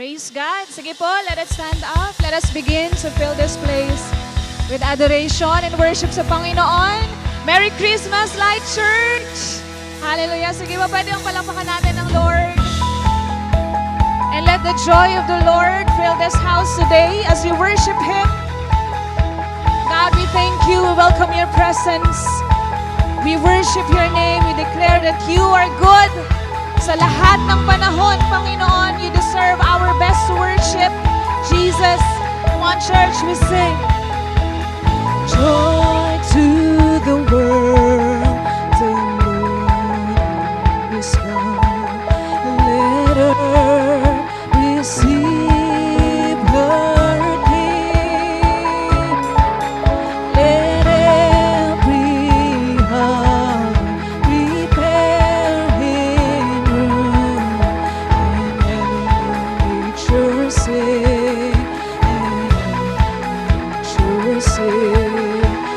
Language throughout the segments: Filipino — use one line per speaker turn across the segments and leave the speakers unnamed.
Praise God. Sige po, let us stand up. Let us begin to fill this place with adoration and worship sa Panginoon. Merry Christmas, Light Church! Hallelujah. Sige po, pwede yung palampakan natin ng Lord. And let the joy of the Lord fill this house today as we worship Him. God, we thank you. We welcome your presence. We worship your name. We declare that you are good. Sa lahat ng panahon, Panginoon, you deserve our best worship. Jesus, come on, church, we sing. Joy to the world, the Lord is come. Let earth receive her King. Let every heart prepare Him room, and nature sing, and nature sing.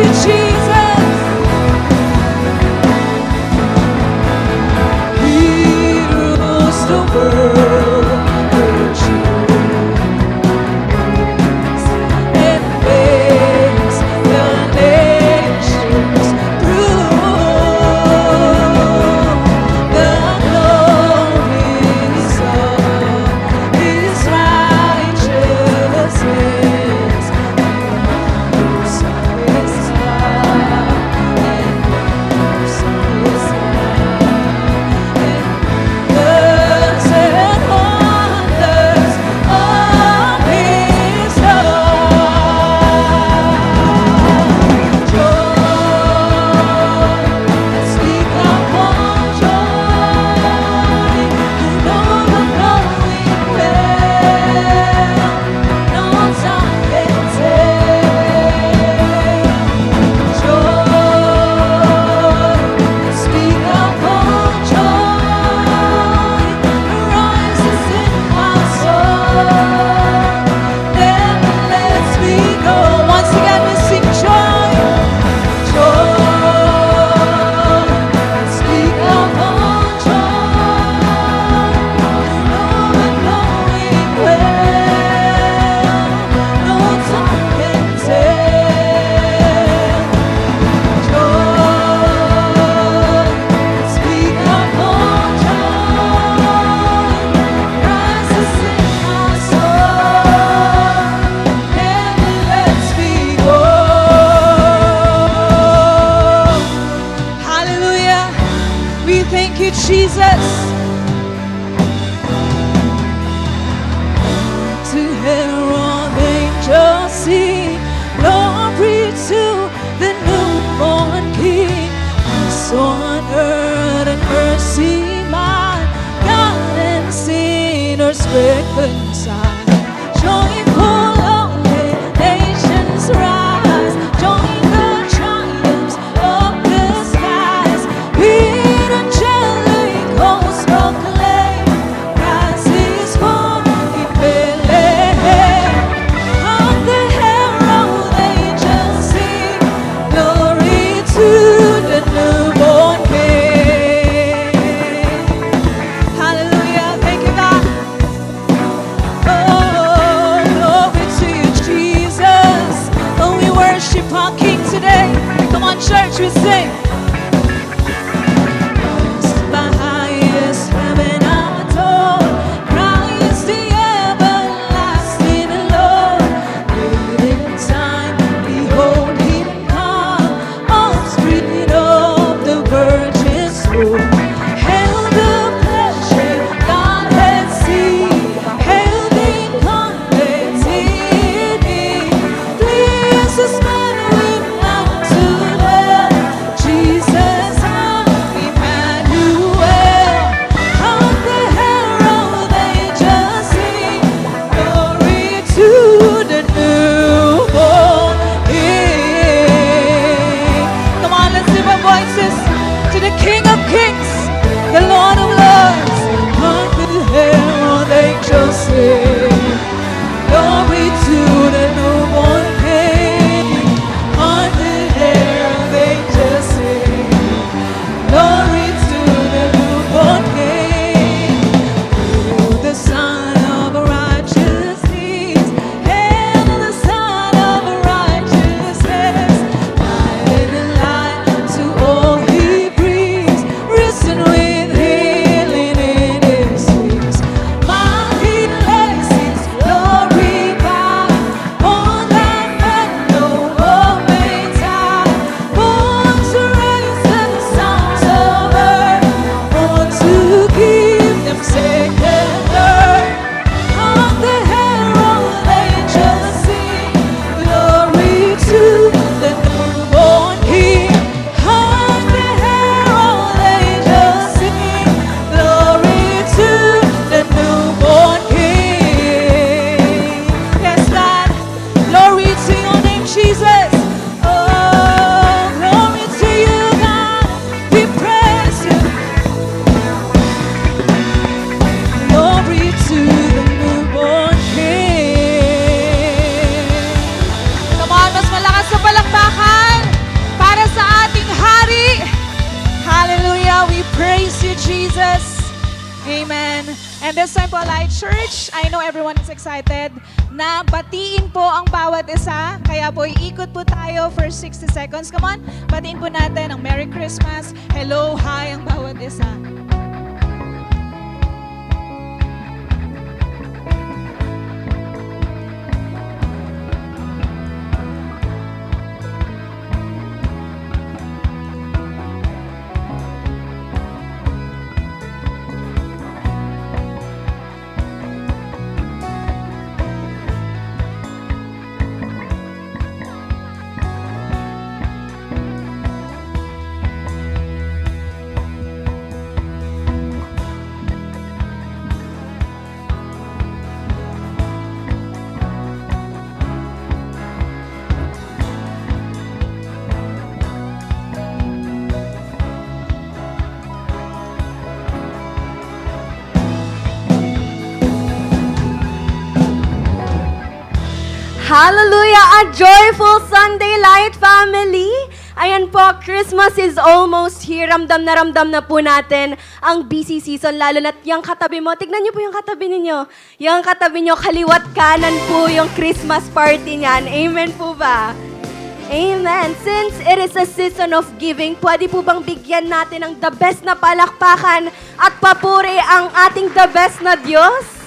you, Jesus. He rules the world with truth and makes the nations prove the glories of His righteousness. Thank you, Jesus. To herald angels sing glory to the newborn King. Peace on earth and mercy mild, God and sinners reconciled. Joyful all nations rise, join the triumphs of the skies. Peter angelic hosts proclaim, Christ is born in Bethlehem. On the herald angels sing glory to the newborn King. Hallelujah, thank you, God. Oh, glory to you, Jesus. Oh, we worship our King today. Come on, church, we sing. My highest heaven adore, Christ the everlasting Lord. Late in time, behold Him come, offspring of the Virgin's womb. Hail the pleasure God had seen, hail the incarnate in me. This is man with unto them, And this time po, Light Church, I know everyone is excited na batiin po ang bawat isa. Kaya po, iikot po tayo for 60 seconds. Come on, batiin po natin ang Merry Christmas, hello, hi ang bawat isa.
Hallelujah! A joyful Sunday Light family! Ayan po, Christmas is almost here. Ramdam na po natin ang busy season, lalo na't yung katabi mo. Tignan niyo po yung katabi ninyo. Yung katabi niyo, kaliwat kanan po yung Christmas party niyan. Amen po ba? Amen. Since it is a season of giving, pwede po bang bigyan natin ng the best na palakpakan at papuri ang ating the best na Diyos?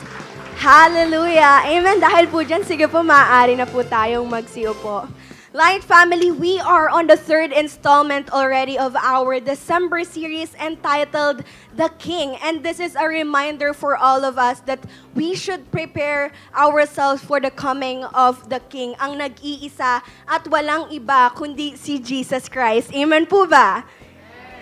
Hallelujah! Amen! Dahil po dyan, sige po, maaari na po tayong magsiupo. Light family, we are on the third installment already of our December series entitled The King. And this is a reminder for all of us that we should prepare ourselves for the coming of the King, ang nag-iisa at walang iba kundi si Jesus Christ. Amen po ba?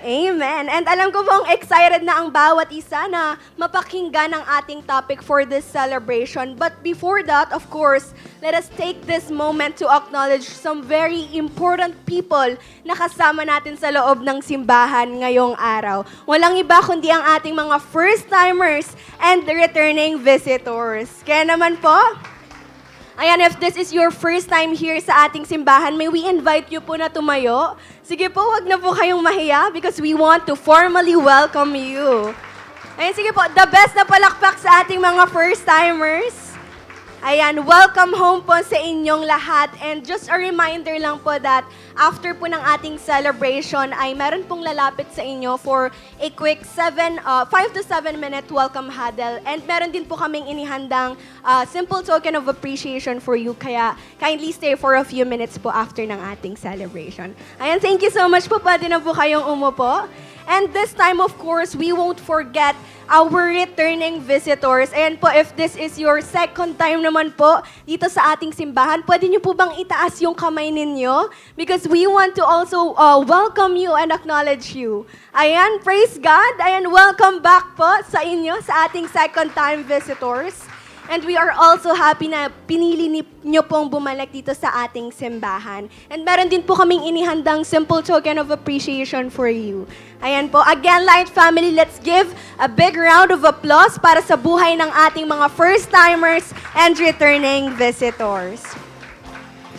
Amen. And alam ko pong excited na ang bawat isa na mapakinggan ang ating topic for this celebration. But before that, of course, let us take this moment to acknowledge some very important people na kasama natin sa loob ng simbahan ngayong araw. Walang iba kundi ang ating mga first-timers and returning visitors. Kaya naman po, ayan, if this is your first time here sa ating simbahan, may we invite you po na tumayo. Sige po, wag na po kayong mahiya because we want to formally welcome you. Ayan, sige po, the best na palakpak sa ating mga first-timers. Ayan, welcome home po sa inyong lahat. And just a reminder lang po that after po ng ating celebration ay meron pong lalapit sa inyo for a quick 5 to 7 minute welcome huddle. And meron din po kaming inihandang simple token of appreciation for you. Kaya kindly stay for a few minutes po after ng ating celebration. Ayan, thank you so much po. Pwede na po kayong umupo. And this time, of course, we won't forget our returning visitors. Ayan po, if this is your second time naman po dito sa ating simbahan, pwede niyo po bang itaas yung kamay ninyo? Because we want to also welcome you and acknowledge you. Ayan, praise God. Ayan, welcome back po sa inyo, sa ating second time visitors. And we are also happy na pinili niyo pong bumalik dito sa ating simbahan. And meron din po kaming inihandang simple token of appreciation for you. Ayan po. Again, Light Family, let's give a big round of applause para sa buhay ng ating mga first-timers and returning visitors.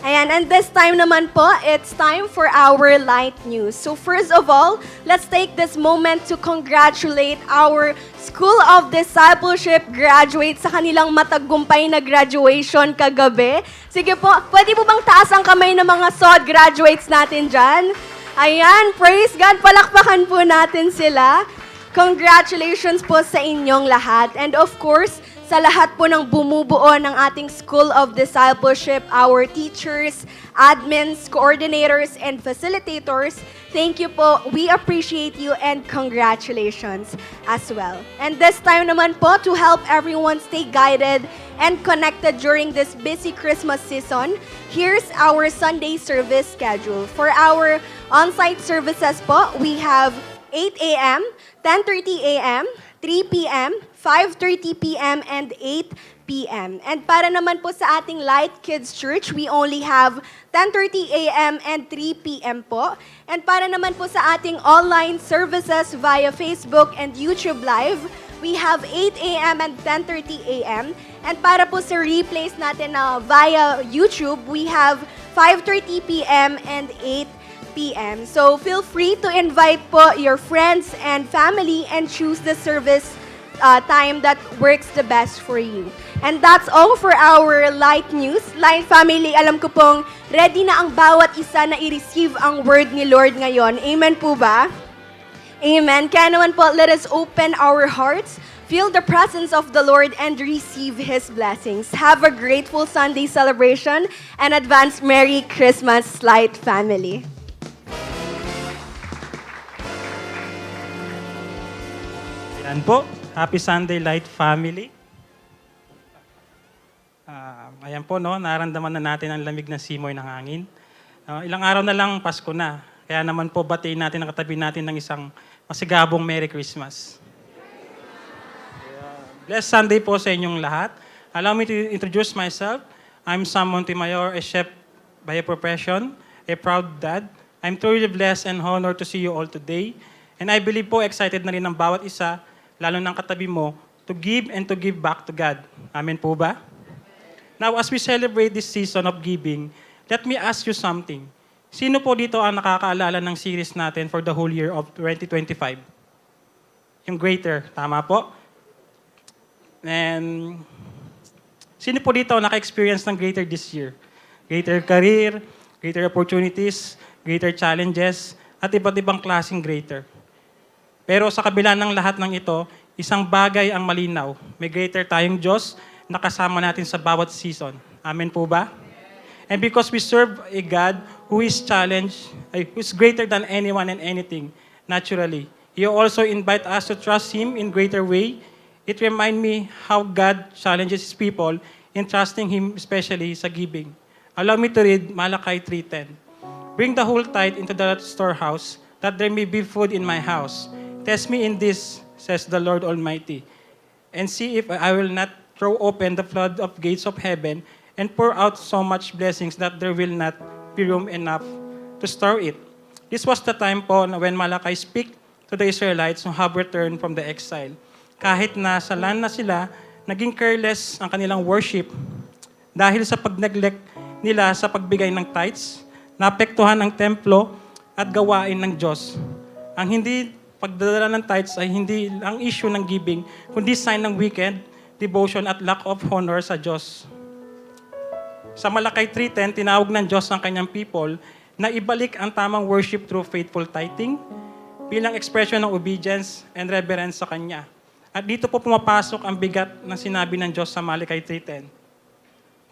Ayan, and this time naman po, it's time for our light news. So first of all, let's take this moment to congratulate our School of Discipleship graduates sa kanilang matagumpay na graduation kagabi. Sige po, pwede po bang taas ang kamay ng mga SOD graduates natin dyan? Ayan, praise God, palakpakan po natin sila. Congratulations po sa inyong lahat. And of course, sa lahat po ng bumubuo ng ating School of Discipleship, our teachers, admins, coordinators, and facilitators, thank you po. We appreciate you and congratulations as well. And this time naman po, to help everyone stay guided and connected during this busy Christmas season, here's our Sunday service schedule. For our on-site services po, we have 8 a.m., 10:30 a.m., 3 p.m., 5:30 p.m. and 8 p.m. And para naman po sa ating Light Kids Church, we only have 10:30 a.m. and 3 p.m. po. And para naman po sa ating online services via Facebook and YouTube Live, we have 8 a.m. and 10:30 a.m. And para po sa replays natin na via YouTube, we have 5:30 p.m. and 8 p.m. So feel free to invite po your friends and family and choose the service time that works the best for you. And that's all for our Light News. Light Family, alam ko pong ready na ang bawat isa na i-receive ang word ni Lord ngayon. Amen po ba? Amen. Kaya naman po, let us open our hearts, feel the presence of the Lord, and receive His blessings. Have a grateful Sunday celebration and advance Merry Christmas, Light Family.
Yan po. Happy Sunday, Light Family. Ayan po, no, naramdaman na natin ang lamig ng simoy ng hangin. Ilang araw na lang, Pasko na. Kaya naman po, batiin natin ang katabi natin ng isang masigabong Merry Christmas. Blessed Sunday po sa inyong lahat. Allow me to introduce myself. I'm Sam Montemayor, a chef by profession, a proud dad. I'm truly blessed and honored to see you all today. And I believe po, excited na rin ang bawat isa, lalo ng katabi mo, to give and to give back to God. Amen po ba? Now, as we celebrate this season of giving, let me ask you something. Sino po dito ang nakakaalala ng series natin for the whole year of 2025? Yung Greater, tama po? And sino po dito naka-experience ng Greater this year? Greater career, greater opportunities, greater challenges, at iba't ibang klaseng greater. Pero sa kabila ng lahat ng ito, isang bagay ang malinaw. May greater tayong Diyos na kasama natin sa bawat season. Amen po ba? And because we serve a God who is who is greater than anyone and anything, naturally, He also invite us to trust Him in greater way. It remind me how God challenges His people in trusting Him, especially sa giving. Allow me to read Malachi 3:10. Bring the whole tithe into the storehouse, that there may be food in my house. Test me in this, says the Lord Almighty, and see if I will not throw open the flood of gates of heaven and pour out so much blessings that there will not be room enough to store it. This was the time po na when Malachi speak to the Israelites who have returned from the exile. Kahit na sa land na sila, naging careless ang kanilang worship dahil sa pag-neglect nila sa pagbigay ng tithes, naapektuhan ang templo at gawain ng Diyos. Ang hindi pagdadala ng tithes ay hindi ang issue ng giving, kundi sign ng wicked devotion at lack of honor sa Diyos. Sa Malakay 3:10, tinawag ng Diyos ang kanyang people na ibalik ang tamang worship through faithful tithing bilang expression ng obedience and reverence sa Kanya. At dito po pumapasok ang bigat ng sinabi ng Diyos sa Malakay 3:10.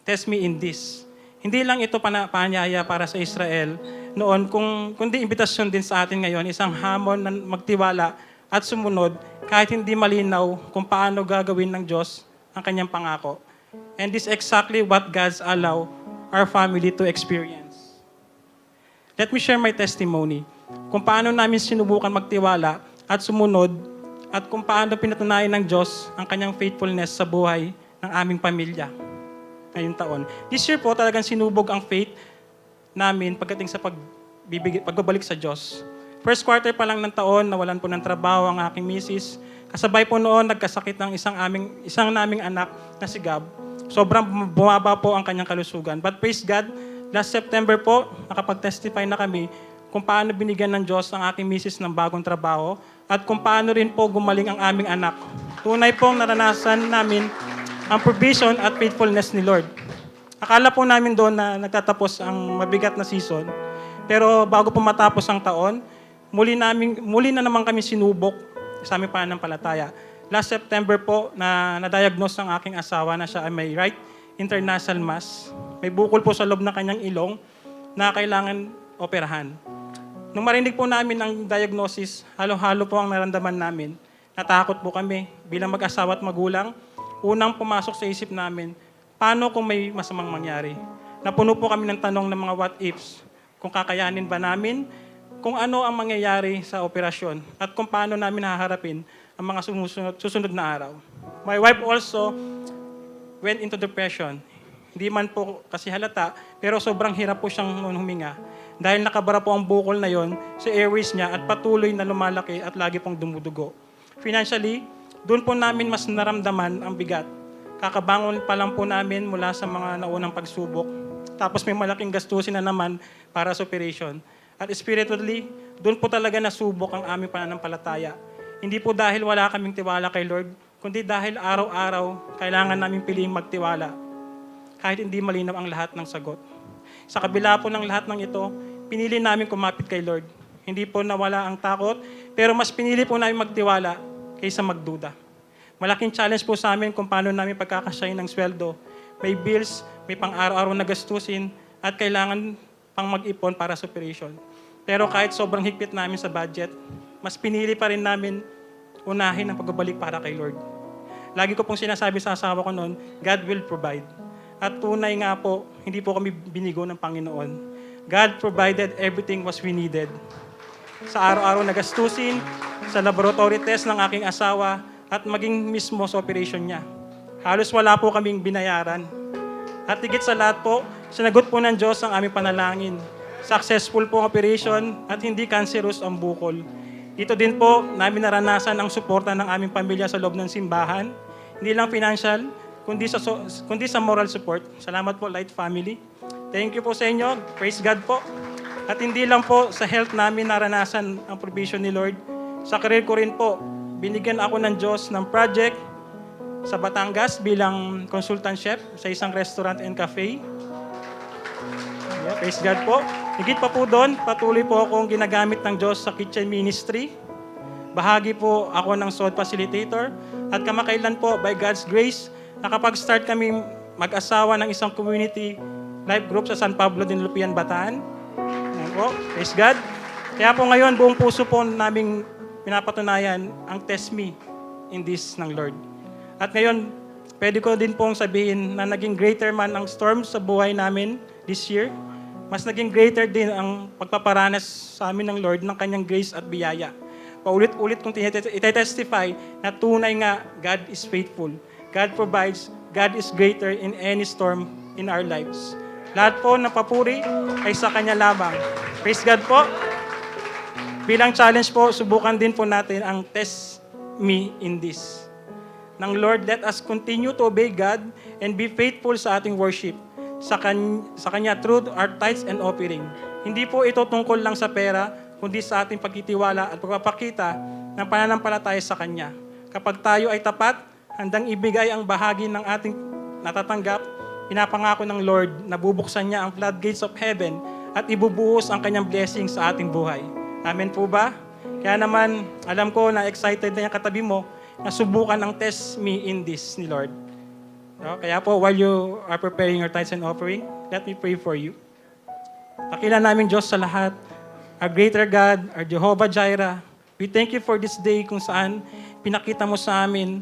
Test me in this. Hindi lang ito paanyaya para sa Israel noon, kundi imbitasyon din sa atin ngayon, isang hamon na magtiwala at sumunod kahit hindi malinaw kung paano gagawin ng Diyos ang kanyang pangako. And this is exactly what God's allow our family to experience. Let me share my testimony kung paano namin sinubukan magtiwala at sumunod at kung paano pinatunayan ng Diyos ang kanyang faithfulness sa buhay ng aming pamilya ngayong taon. This year po talagang sinubog ang faith namin pagdating sa pagbabalik sa Diyos. First quarter pa lang ng taon, nawalan po ng trabaho ang aking misis. Kasabay po noon, nagkasakit ng isang naming anak na si Gab. Sobrang bumaba po ang kanyang kalusugan. But praise God, last September po, nakapag-testify na kami kung paano binigyan ng Diyos ang aking misis ng bagong trabaho at kung paano rin po gumaling ang aming anak. Tunay pong naranasan namin ang provision at faithfulness ni Lord. Akala po namin doon na nagtatapos ang mabigat na season. Pero bago po matapos ang taon, muli na naman kami sinubok sa aming pananampalataya. Last September po, na-diagnose ang aking asawa na siya ay may right international mass. May bukol po sa loob ng kanyang ilong na kailangan operahan. Nung marinig po namin ang diagnosis, halo-halo po ang naramdaman namin. Natakot po kami bilang mag-asawa at magulang. Unang pumasok sa isip namin, paano kung may masamang mangyari? Napuno po kami ng tanong ng mga what ifs. Kung kakayanin ba namin, kung ano ang mangyayari sa operasyon, at kung paano namin haharapin ang mga susunod na araw. My wife also went into depression. Hindi man po kasi halata, pero sobrang hirap po siyang huminga. Dahil nakabara po ang bukol na yon sa airways niya at patuloy na lumalaki at lagi pong dumudugo. Financially, doon po namin mas naramdaman ang bigat. Kakabangon pa lang po namin mula sa mga naunang pagsubok. Tapos may malaking gastusin na naman para sa operation. At spiritually, doon po talaga nasubok ang aming pananampalataya. Hindi po dahil wala kaming tiwala kay Lord, kundi dahil araw-araw kailangan namin piliing magtiwala kahit hindi malinaw ang lahat ng sagot. Sa kabila po ng lahat ng ito, pinili namin kumapit kay Lord. Hindi po nawala ang takot, pero mas pinili po namin magtiwala kaysa magduda. Malaking challenge po sa amin kung paano namin pagkakasyahin ng sweldo. May bills, may pang-araw-araw na gastusin, at kailangan pang mag-ipon para sa operation. Pero kahit sobrang higpit namin sa budget, mas pinili pa rin namin unahin ang pagbabalik para kay Lord. Lagi ko pong sinasabi sa asawa ko noon, God will provide. At tunay nga po, hindi po kami binigo ng Panginoon. God provided everything was we needed. Sa araw-araw na gastusin, sa laboratory test ng aking asawa, at maging mismo sa operation niya. Halos wala po kaming binayaran. At higit sa lahat po, sinagot po ng Diyos ang aming panalangin. Successful po ang operation at hindi cancerous ang bukol. Dito din po namin naranasan ang suporta ng aming pamilya sa loob ng simbahan. Hindi lang financial, kundi sa moral support. Salamat po, Light Family. Thank you po sa inyo. Praise God po. At hindi lang po sa health namin naranasan ang provision ni Lord. Sa career ko rin po, binigyan ako ng Diyos ng project sa Batangas bilang consultant chef sa isang restaurant and cafe. Yeah, praise God po. Higit pa po doon, patuloy po akong ginagamit ng Diyos sa kitchen ministry. Bahagi po ako ng SOD facilitator. At kamakailan po, by God's grace, nakapag-start kami mag-asawa ng isang community life group sa San Pablo din Lupian, Bataan. Ayan po, praise God. Kaya po ngayon, buong puso po naming pinapatunayan ang test me in this ng Lord. At ngayon, pwede ko din pong sabihin na naging greater man ang storm sa buhay namin this year. Mas naging greater din ang pagpaparanas sa amin ng Lord ng kanyang grace at biyaya. Paulit-ulit kong itetestify na tunay nga God is faithful. God provides, God is greater in any storm in our lives. Lahat po ng papuri ay sa Kanya lamang. Praise God po. Bilang challenge po, subukan din po natin ang test me in this. Nang Lord, let us continue to obey God and be faithful sa ating worship. Sa Kanya through our tithes and offering. Hindi po ito tungkol lang sa pera, kundi sa ating pagtitiwala at pagpapakita ng pananampalataya sa Kanya. Kapag tayo ay tapat, handang ibigay ang bahagi ng ating natatanggap, pinapangako ng Lord na bubuksan niya ang floodgates of heaven at ibubuhos ang kanyang blessing sa ating buhay. Amen po ba? Kaya naman, alam ko na excited na yung katabi mo na subukan ang test me in this ni Lord. No? Kaya po, while you are preparing your tithes and offering, let me pray for you. Dakila namin Diyos sa lahat, our greater God, our Jehovah Jireh, we thank you for this day kung saan pinakita mo sa amin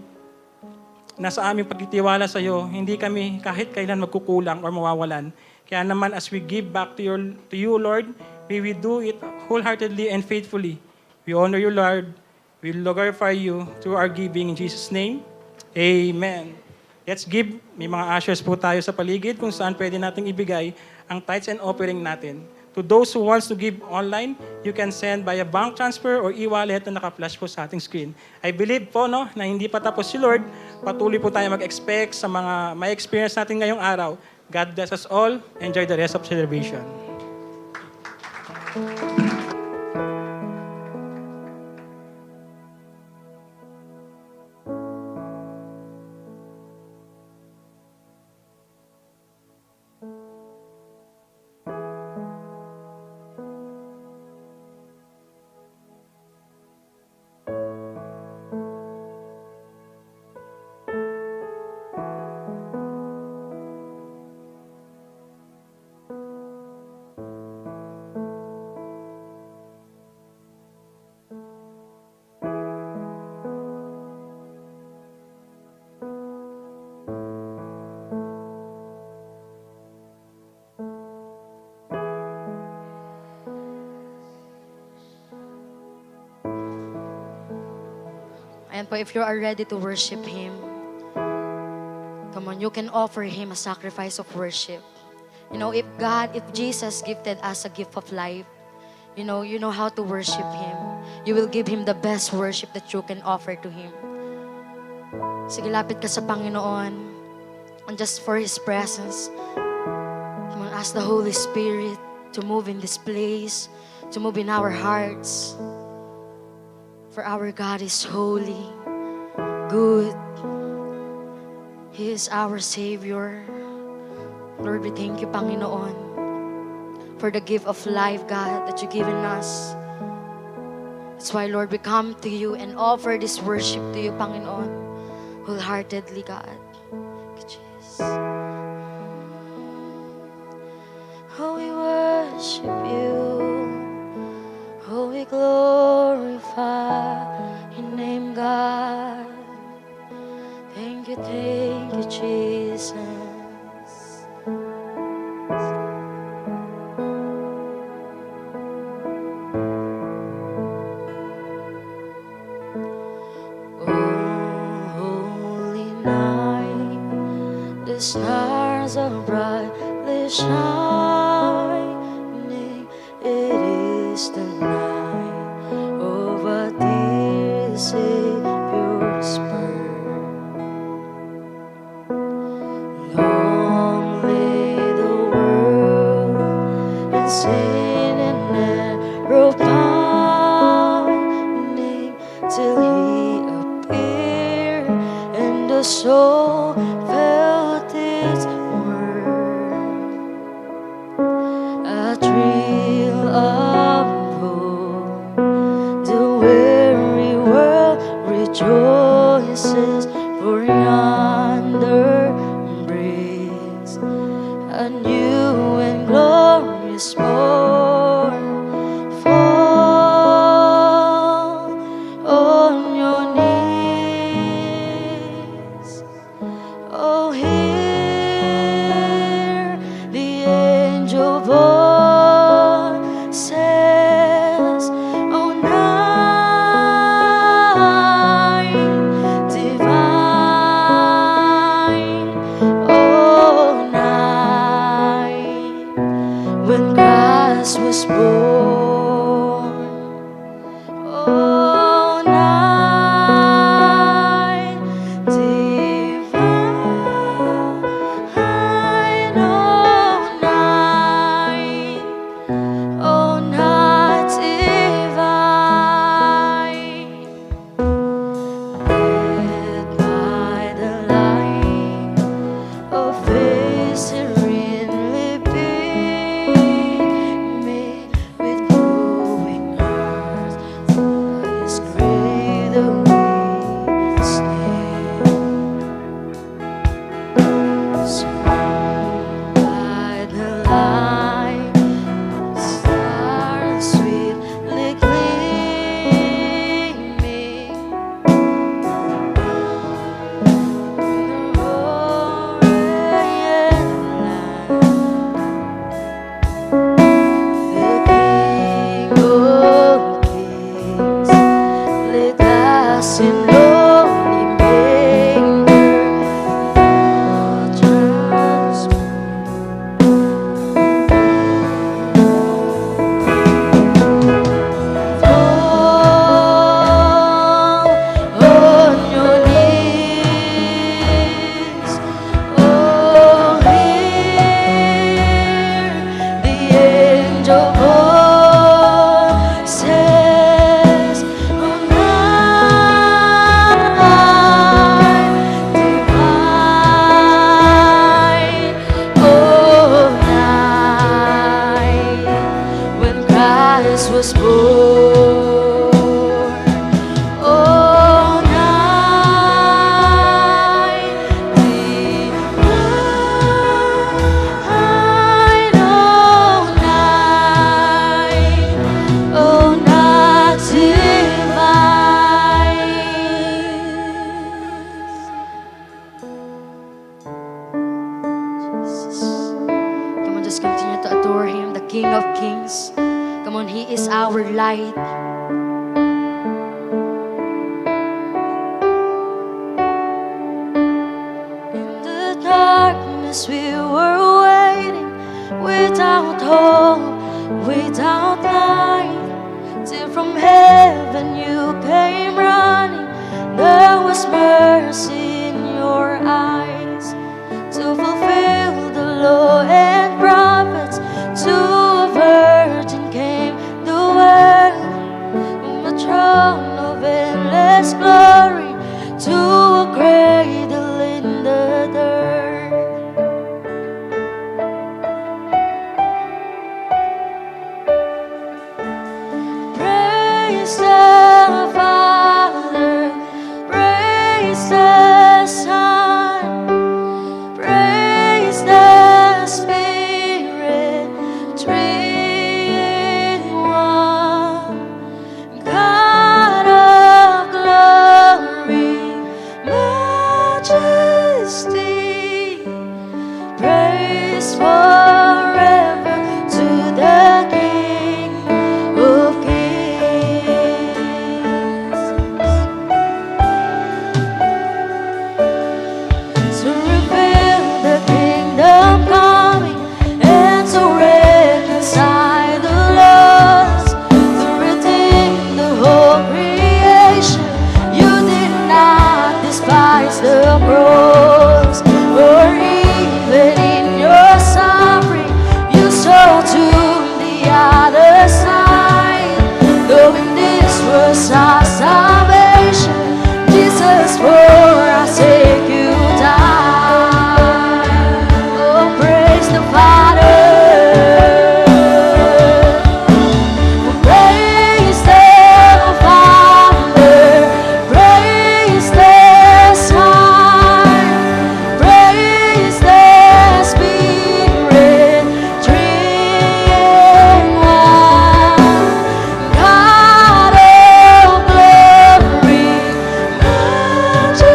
na sa aming pagtitiwala sa iyo, hindi kami kahit kailan magkukulang or mawawalan. Kaya naman as we give back to you, Lord, we will do it wholeheartedly and faithfully. We honor you, Lord. We glorify you through our giving in Jesus' name. Amen. Let's give. May mga ushers po tayo sa paligid kung saan pwede nating ibigay ang tithes and offering natin. To those who wants to give online, you can send via bank transfer or e-wallet na naka-flash po sa ating screen. I believe po na hindi pa tapos si Lord. Patuloy po tayo mag-expect sa mga may experience natin ngayong araw. God bless us all. Enjoy the rest of celebration.
Ayan po, if you are ready to worship Him, come on, you can offer Him a sacrifice of worship. You know, if Jesus gifted us a gift of life, you know how to worship Him. You will give Him the best worship that you can offer to Him. Sige, lapit ka sa Panginoon. And just for His presence, come on, ask the Holy Spirit to move in this place, to move in our hearts. For our God is holy. good. He is our Savior. Lord, we thank you, Panginoon, for the gift of life, God, that you've given us. That's why, Lord, we come to you and offer this worship to you, Panginoon, wholeheartedly, God. Thank you, Jesus. Oh, we worship you. Oh, we glorify your name, God. Thank you, Jesus. Oh, holy night, the stars are brightly shining. It is the night of a dear Savior's birth. Long lay the world in sin and narrow pining, till He appeared and the soul felt its worth. A thrill of hope, the weary world rejoices, for yonder breaks a new and glorious morn. Fall on your knees. Oh, hear the angel voices. Oh, night divine. Oh, night when Christ was born. Oh, night divine. Oh, night divine. Lit by the light of His serenely beaming, with glowing hearts, His great witness. Surrounded by the light, stars sweetly gleaming, the roaring land, the King of Kings, laid us in lowly manger, fall on your knees. Oh, hear the angel voices. Oh, night divine. Oh, night when Christ was born. Oh, night divine. Oh, night divine. Jesus. Come on, just continue to adore Him, the King of Kings. Come on, He is our light. In the darkness we were waiting, without hope, without light, till from heaven you came running. There was mercy in your eyes to fulfill the law and prophets. To a virgin came the word, from the throne of endless glory to Praise the Father, praise the Son, praise the Spirit, three in one. God of glory, majesty, praise forever to the King of Kings. To reveal the kingdom coming and to reconcile the lost, to redeem the whole creation. You did not despise the cross, or even in your suffering, you saw to the other side. Knowing this was our salvation, Jesus for our sake you died. Oh, praise the Father, praise the Father, praise the Son, praise the Spirit, three in one. God of glory, majesty,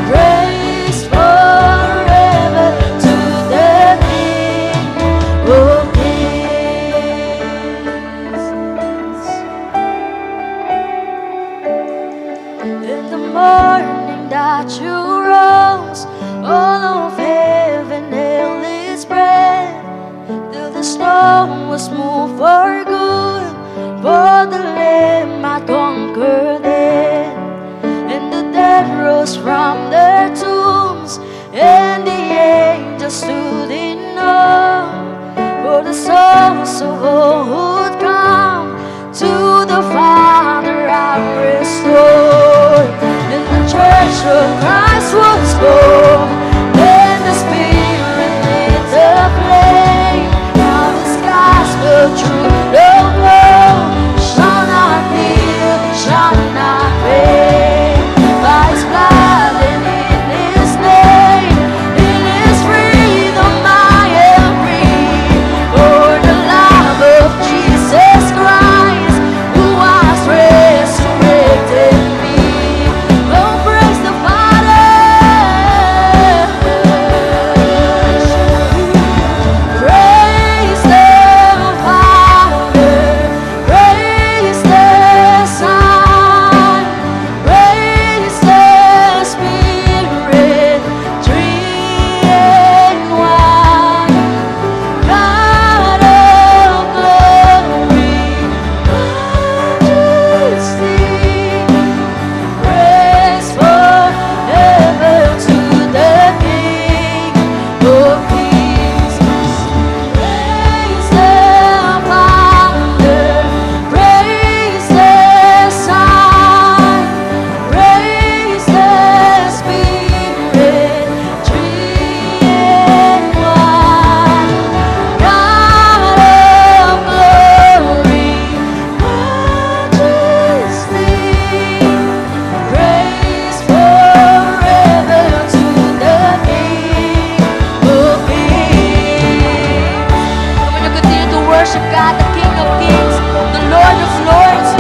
praise forever to the King of Kings. In the morning that you rose, all of heaven held its breath, till the storm was moved for good, for the Lamb had conquered death. And the dead rose from their tombs, and the angels stood in awe, for the souls of all who'd come to the Father are restored. And the church of Christ was born, and the Spirit lit the flame. Now this gospel truth of love shall not dim, shall not fade. By His blood and in His name, in His freedom I am free. For the love of Jesus Christ, who has resurrected me. Oh, praise the Father, praise the Father, praise the Son, praise the Spirit, three in one. God of glory, majesty, praise forever to the King of Kings. Praise the Father, praise the Son, praise the Spirit, three in one. God of glory, majesty, praise forever to the King of Kings. Come on, you continue to worship God, the King of Kings, the Lord of Lords.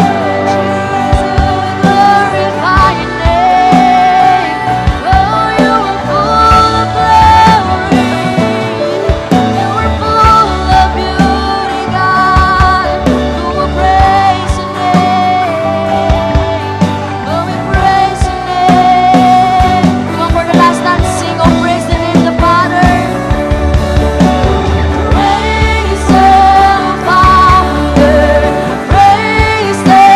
Glorify your name. Oh, you are full of glory. You are full of beauty, God. Oh, we praise your name. Oh, we praise your name. Come on, for the last time, sing, oh, praise the name of the Father. Praise the Father, praise the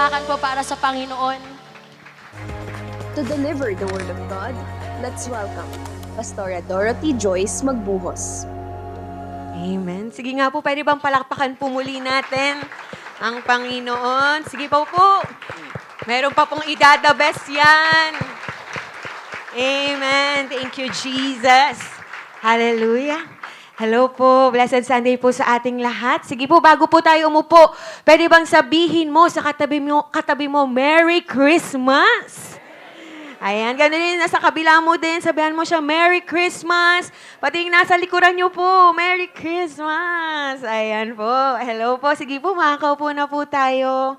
palakpakan po para sa Panginoon.
To deliver the Word of God, let's welcome Pastora Dorothy Joyce Magbuhos.
Amen. Sige nga po, pwede bang palakpakan po muli natin ang Panginoon? Sige po po. Meron pa pong idadabes yan. Amen. Thank you, Jesus. Hallelujah. Hello po. Blessed Sunday po sa ating lahat. Sige po, bago po tayo umupo, pwede bang sabihin mo sa katabi mo, Merry Christmas? Ayan, ganun din, nasa kabila mo din, sabihan mo siya, Merry Christmas! Pati yung nasa likuran niyo po, Merry Christmas! Ayan po, hello po, sige po, makakaupo na po tayo.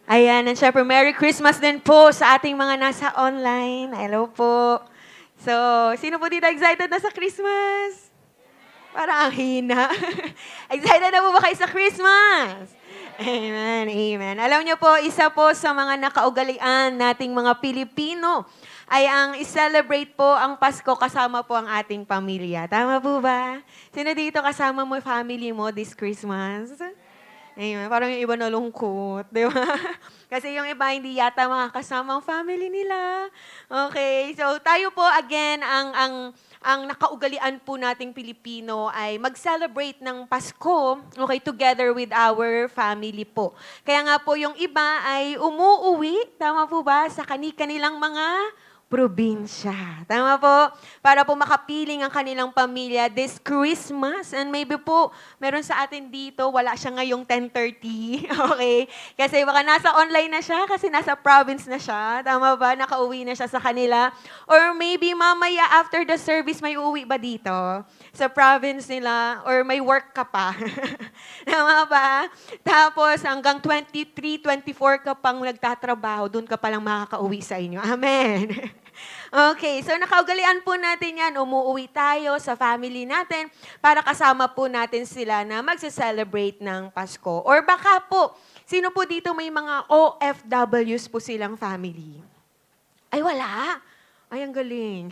Ayan, and syempre, Merry Christmas din po sa ating mga nasa online. Hello po. So, sino po dito excited na sa Christmas? Parang ang hina. Excited na po ba kayo sa Christmas? Amen, amen. Alam niyo po, isa po sa mga nakaugalian nating mga Pilipino ay ang i-celebrate po ang Pasko kasama po ang ating pamilya. Tama po ba? Sino dito kasama mo family mo this Christmas? Amen. Parang yung iba nalungkot, di ba? Kasi yung iba hindi yata makakasama ang family nila. Okay, so tayo po again, ang nakaugalian po nating Pilipino ay mag-celebrate ng Pasko, okay, together with our family po. Kaya nga po yung iba ay umuuwi, tama po ba, sa kanilang mga probinsya. Tama po? Para po makapiling ang kanilang pamilya this Christmas. And maybe po, meron sa atin dito, wala siya ngayong 10:30. Okay? Kasi baka nasa online na siya, kasi nasa province na siya. Tama ba? Nakauwi na siya sa kanila. Or maybe mamaya after the service, may uuwi ba dito? Sa province nila? Or may work ka pa? Tama ba? Tapos hanggang 23, 24 ka pang nagtatrabaho, doon ka palang makakauwi sa inyo. Amen. Okay, so nakaugalian po natin yan. Umuwi tayo sa family natin para kasama po natin sila na magse-celebrate ng Pasko. Or baka po, sino po dito may mga OFWs po silang family? Ay, wala. Ay, ang galing.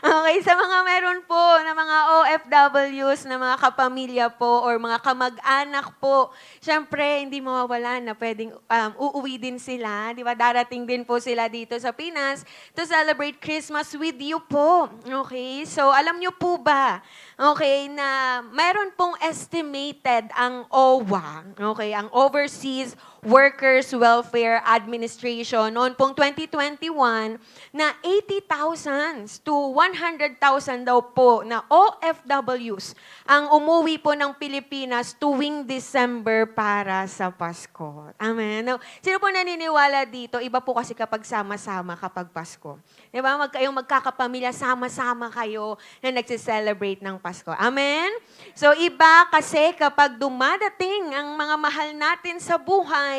Okay, sa mga meron po na mga OFWs, na mga kapamilya po or mga kamag-anak po, syempre, hindi mawawala na pwedeng uuwi din sila. Di ba? Darating din po sila dito sa Pinas to celebrate Christmas with you po. Okay? So, alam nyo po ba, okay, na meron pong estimated ang OWA, okay, ang Overseas Workers Welfare Administration noon pong 2021 na 80,000 to 100,000 daw po na OFWs ang umuwi po ng Pilipinas tuwing December para sa Pasko. Amen. Now, sino po naniniwala dito? Iba po kasi kapag sama-sama kapag Pasko. Di ba? Kayong magkakapamilya, sama-sama kayo na nagse-celebrate ng Pasko. Amen? So, iba kasi kapag dumadating ang mga mahal natin sa buhay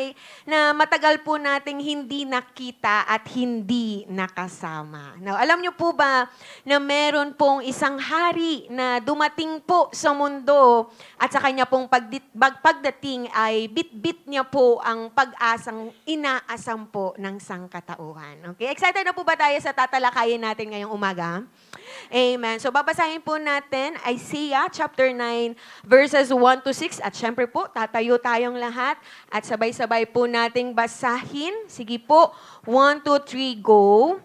na matagal po nating hindi nakita at hindi nakasama. Now, alam niyo po ba na meron pong isang hari na dumating po sa mundo at sa kanya pong pagdating ay bit-bit niya po ang pag-asang inaasam po ng sangkatauhan. Okay? Excited na po ba tayo sa tatalakayin natin ngayong umaga? Amen. So, babasahin po natin Isaiah chapter 9 verses 1 to 6 at syempre po, tatayo tayong lahat at sabay-sabay po nating basahin. Sige po, 1, 2, 3, go.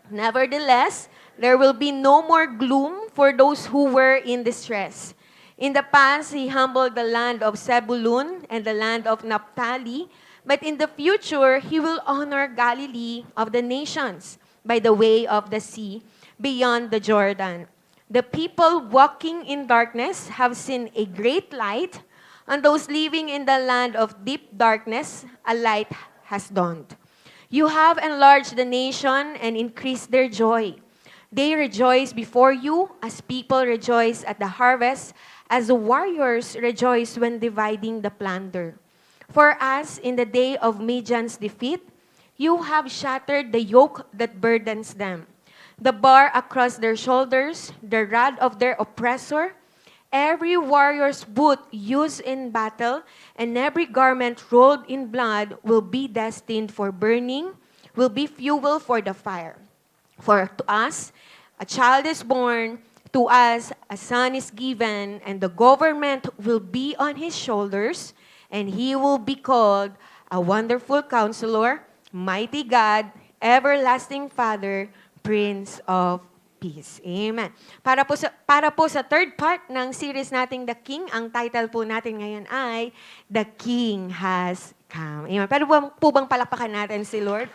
Nevertheless, there will be no more gloom for those who were in distress. In the past, He humbled the land of Zebulun and the land of Naphtali, but in the future, He will honor Galilee of the nations by the way of the sea, beyond the Jordan. The people walking in darkness have seen a great light, and those living in the land of deep darkness, a light has dawned. You have enlarged the nation and increased their joy. They rejoice before you as people rejoice at the harvest, as the warriors rejoice when dividing the plunder. For us, in the day of Midian's defeat, you have shattered the yoke that burdens them, the bar across their shoulders, the rod of their oppressor. Every warrior's boot used in battle and every garment rolled in blood will be destined for burning, will be fuel for the fire. For to us, a child is born, to us, a son is given, and the government will be on his shoulders, and he will be called
a wonderful counselor, mighty God, everlasting Father, Prince of Peace. Amen. Para po sa third part ng series nating The King, ang title po natin ngayon ay The King Has Come. Amen. Pero po bang palakpakan natin si Lord?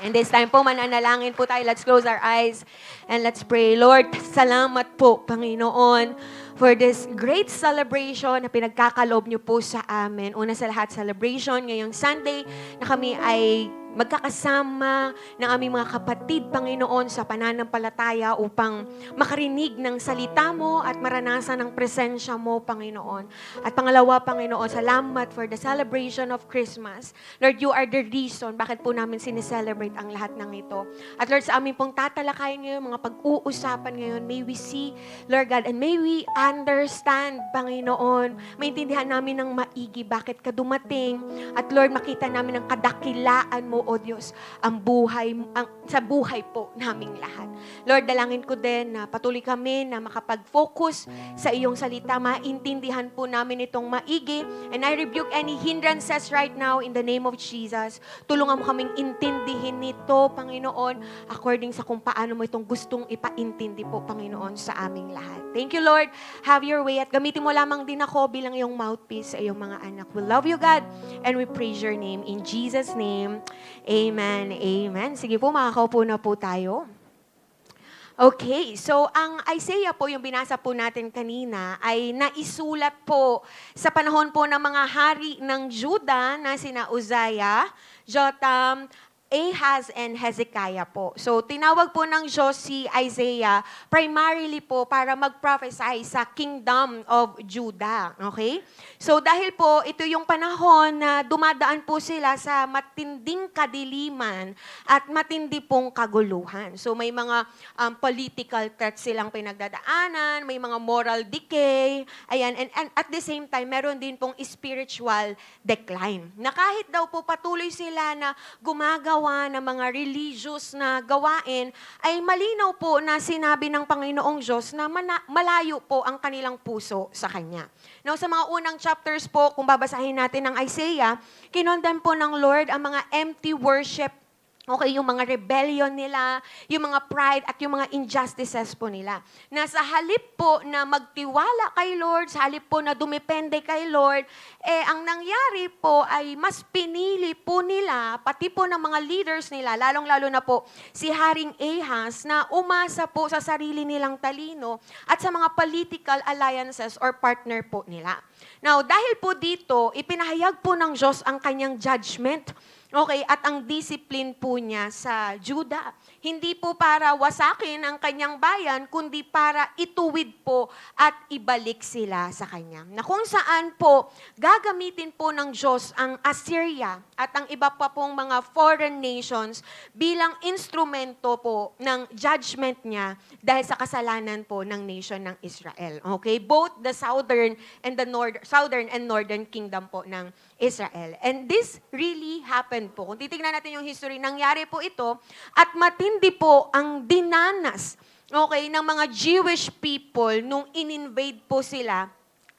And this time po, mananalangin po tayo. Let's close our eyes and let's pray. Lord, salamat po, Panginoon, for this great celebration na pinagkakaloob niyo po sa amin. Una sa lahat, celebration ngayong Sunday na kami ay magkakasama ng aming mga kapatid, Panginoon, sa pananampalataya upang makarinig ng salita mo at maranasan ang presensya mo, Panginoon. At pangalawa, Panginoon, salamat for the celebration of Christmas. Lord, you are the reason bakit po namin sineselebrate ang lahat ng ito. At Lord, sa aming pong tatalakayin ngayon, mga pag-uusapan ngayon, may we see, Lord God, and may we understand, Panginoon, maintindihan namin ng maigi bakit ka dumating. At Lord, makita namin ang kadakilaan mo, O Diyos, sa buhay po naming lahat. Lord, dalangin ko din na patuloy kami na makapag-focus sa iyong salita, maintindihan po namin itong maigi, and I rebuke any hindrances right now in the name of Jesus. Tulungan mo kaming intindihin nito, Panginoon, according sa kung paano mo itong gustong ipaintindi po, Panginoon, sa aming lahat. Thank you, Lord. Have your way at gamitin mo lamang din ako bilang iyong mouthpiece sa iyong mga anak. We love you, God, and we praise your name. In Jesus' name, amen, amen. Sige po, makakaupo na po tayo. Okay, so ang Isaiah po, yung binasa po natin kanina, ay naisulat po sa panahon po ng mga hari ng Juda na sina Uzziah, Jotham, Ahaz, and Hezekiah po. So, tinawag po ng Diyos si Isaiah primarily po para mag-prophesy sa kingdom of Judah. Okay? So, dahil po ito yung panahon na dumadaan po sila sa matinding kadiliman at matindi pong kaguluhan. So, may mga political threats silang pinagdadaanan, may mga moral decay, ayan, and at the same time, meron din pong spiritual decline. Na kahit daw po patuloy sila na gumagawa ng mga religious na gawain, ay malinaw po na sinabi ng Panginoong Diyos na malayo po ang kanilang puso sa Kanya. Now, sa mga unang chapters po, kung babasahin natin ng Isaiah, kinondem po ng Lord ang mga empty worship. Okay, yung mga rebellion nila, yung mga pride at yung mga injustices po nila. Na sa halip po na magtiwala kay Lord, sa halip po na dumepende kay Lord, ang nangyari po ay mas pinili po nila, pati po ng mga leaders nila, lalong-lalo na po si Haring Ahaz, na umasa po sa sarili nilang talino at sa mga political alliances or partner po nila. Now, dahil po dito, ipinahayag po ng Diyos ang kanyang judgment. Okay, at ang discipline po niya sa Juda, hindi po para wasakin ang kanyang bayan, kundi para ituwid po at ibalik sila sa kanya. Na kung saan po, gagamitin po ng Diyos ang Assyria at ang iba pa pong mga foreign nations bilang instrumento po ng judgment niya dahil sa kasalanan po ng nation ng Israel. Okay, both the southern and northern kingdom po ng Israel. And this really happened po. Kung titignan natin yung history, nangyari po ito at matindi po ang dinanas, okay, ng mga Jewish people nung in-invade po sila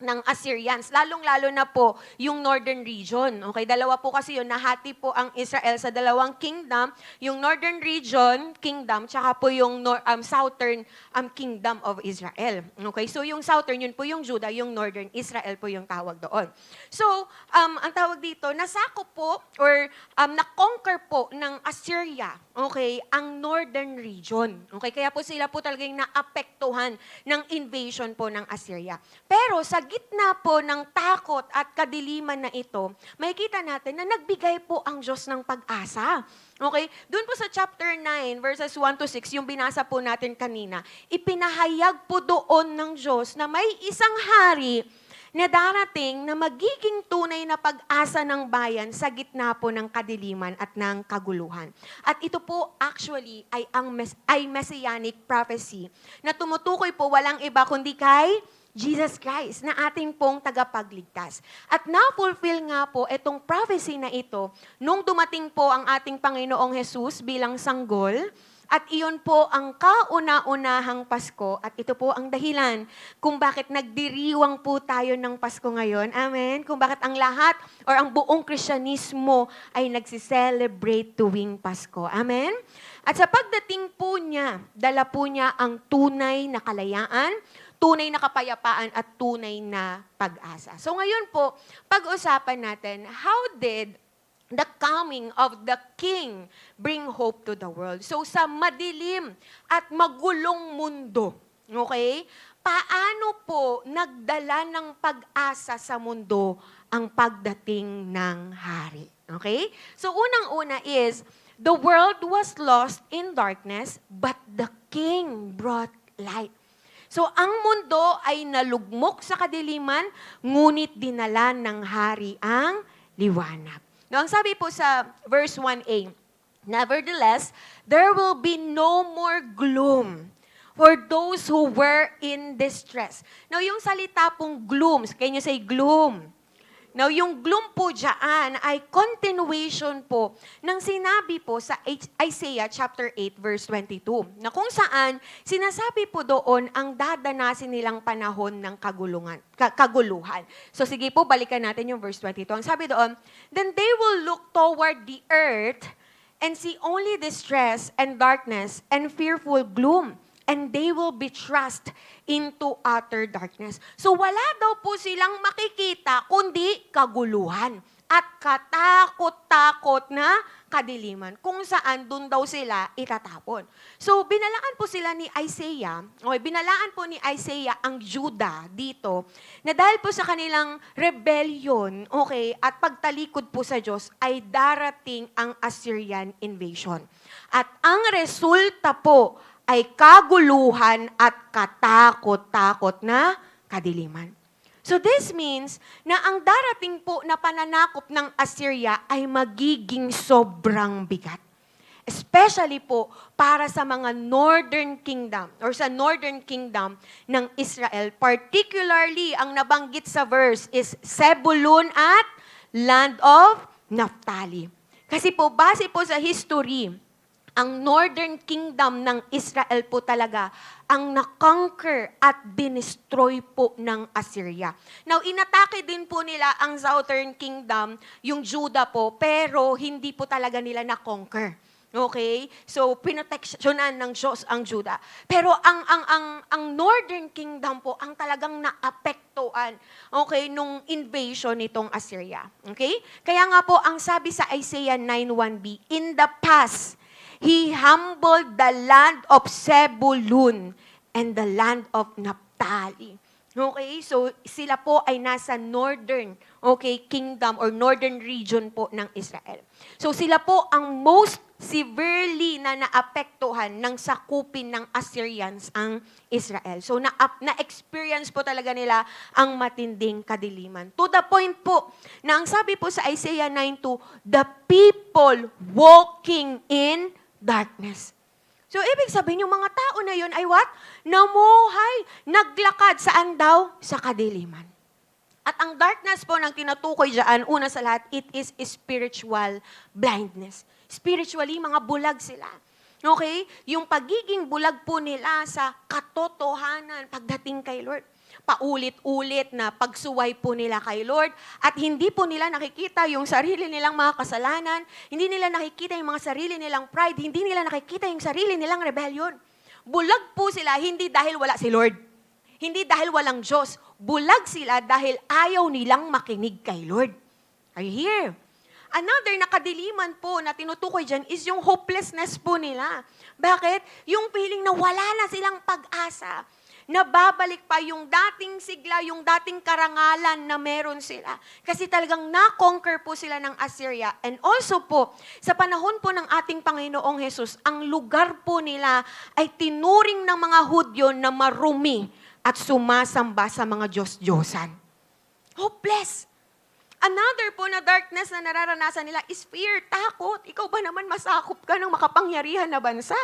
ng Assyrians, lalong-lalo na po yung northern region. Okay, dalawa po kasi yun, nahati po ang Israel sa dalawang kingdom, yung northern region, kingdom, tsaka po yung southern kingdom of Israel. Okay, so yung southern, yun po yung Judah, yung northern, Israel po yung tawag doon. So, ang tawag dito, nasako po, or na-conquer po ng Assyria, okay, ang northern region. Okay, kaya po sila po talagang naapektuhan ng invasion po ng Assyria. Pero sa gitna po ng takot at kadiliman na ito, makikita natin na nagbigay po ang Diyos ng pag-asa. Okay? Doon po sa chapter 9, verses 1 to 6, yung binasa po natin kanina, ipinahayag po doon ng Diyos na may isang hari na darating na magiging tunay na pag-asa ng bayan sa gitna po ng kadiliman at ng kaguluhan. At ito po actually ay messianic prophecy na tumutukoy po walang iba kundi kay Jesus Christ na ating pong tagapagligtas. At na-fulfill nga po itong prophecy na ito nung dumating po ang ating Panginoong Jesus bilang sanggol, At iyon po ang kauna-unahang Pasko at ito po ang dahilan kung bakit nagdiriwang po tayo ng Pasko ngayon. Amen? Kung bakit ang lahat or ang buong Kristyanismo ay nagsiselebrate tuwing Pasko. Amen? At sa pagdating po niya, dala po niya ang tunay na kalayaan, tunay na kapayapaan at tunay na pag-asa. So ngayon po, pag-usapan natin, how did the coming of the King bring hope to the world? So sa madilim at magulong mundo, okay? Paano po nagdala ng pag-asa sa mundo ang pagdating ng hari? Okay? So unang-una is, the world was lost in darkness, but the King brought light. So ang mundo ay nalugmok sa kadiliman, ngunit dinala ng hari ang liwanag. Now, ang sabi po sa verse 1a, nevertheless, there will be no more gloom for those who were in distress. Now, yung salita pong gloom, can you say gloom? Now, yung gloom po dyan ay continuation po ng sinabi po sa Isaiah chapter 8 verse 22, na kung saan sinasabi po doon ang dadanasin nilang panahon ng kaguluhan. So sige po, balikan natin yung verse 22. Ang sabi doon, then they will look toward the earth and see only distress and darkness and fearful gloom, and they will be thrust into utter darkness. So wala daw po silang makikita kundi kaguluhan at katakot-takot na kadiliman kung saan dun daw sila itatapon. So binalaan po sila ni Isaiah, binalaan po ni Isaiah ang Judah dito na dahil po sa kanilang rebellion, at pagtalikod po sa Diyos ay darating ang Assyrian invasion. At ang resulta po ay kaguluhan at katakot-takot na kadiliman. So this means na ang darating po na pananakop ng Assyria ay magiging sobrang bigat. Especially po para sa mga northern kingdom or sa northern kingdom ng Israel. Particularly, ang nabanggit sa verse is Zebulun at land of Naphtali. Kasi po, base po sa history, ang northern kingdom ng Israel po talaga ang na-conquer at dinestroy po ng Assyria. Now, inatake din po nila ang southern kingdom, yung Judah po, pero hindi po talaga nila na-conquer. Okay? So, pinoteksyonan ng Diyos ang Judah. Pero ang northern kingdom po, ang talagang naapektuhan, nung invasion nitong Assyria. Okay? Kaya nga po, ang sabi sa Isaiah 9:1b, in the past, He humbled the land of Zebulun and the land of Naphtali. Okay, so sila po ay nasa northern, kingdom or northern region po ng Israel. So sila po ang most severely na naapektuhan ng sakupin ng Assyrians ang Israel. So na-experience po talaga nila ang matinding kadiliman. To the point po na ang sabi po sa Isaiah 9:2, the people walking in darkness. So, ibig sabihin, yung mga tao na yun ay what? Namuhay, naglakad saan daw? Sa kadiliman. At ang darkness po ng tinutukoy dyan, una sa lahat, it is spiritual blindness. Spiritually, mga bulag sila. Okay? Yung pagiging bulag po nila sa katotohanan pagdating kay Lord. Paulit-ulit na pagsuway po nila kay Lord at hindi po nila nakikita yung sarili nilang mga kasalanan, hindi nila nakikita yung mga sarili nilang pride, hindi nila nakikita yung sarili nilang rebellion. Bulag po sila hindi dahil wala si Lord, hindi dahil walang Diyos. Bulag sila dahil ayaw nilang makinig kay Lord. Are you here? Another na kadiliman po na tinutukoy dyan is yung hopelessness po nila. Bakit? Yung feeling na wala na silang pag-asa. Nababalik pa yung dating sigla, yung dating karangalan na meron sila. Kasi talagang na-conquer po sila ng Assyria. And also po, sa panahon po ng ating Panginoong Jesus, ang lugar po nila ay tinuring ng mga Hudyo na marumi at sumasamba sa mga Diyos-Diyosan. Hopeless. Another po na darkness na nararanasan nila is fear, takot. Ikaw ba naman masakop ka ng makapangyarihan na bansa?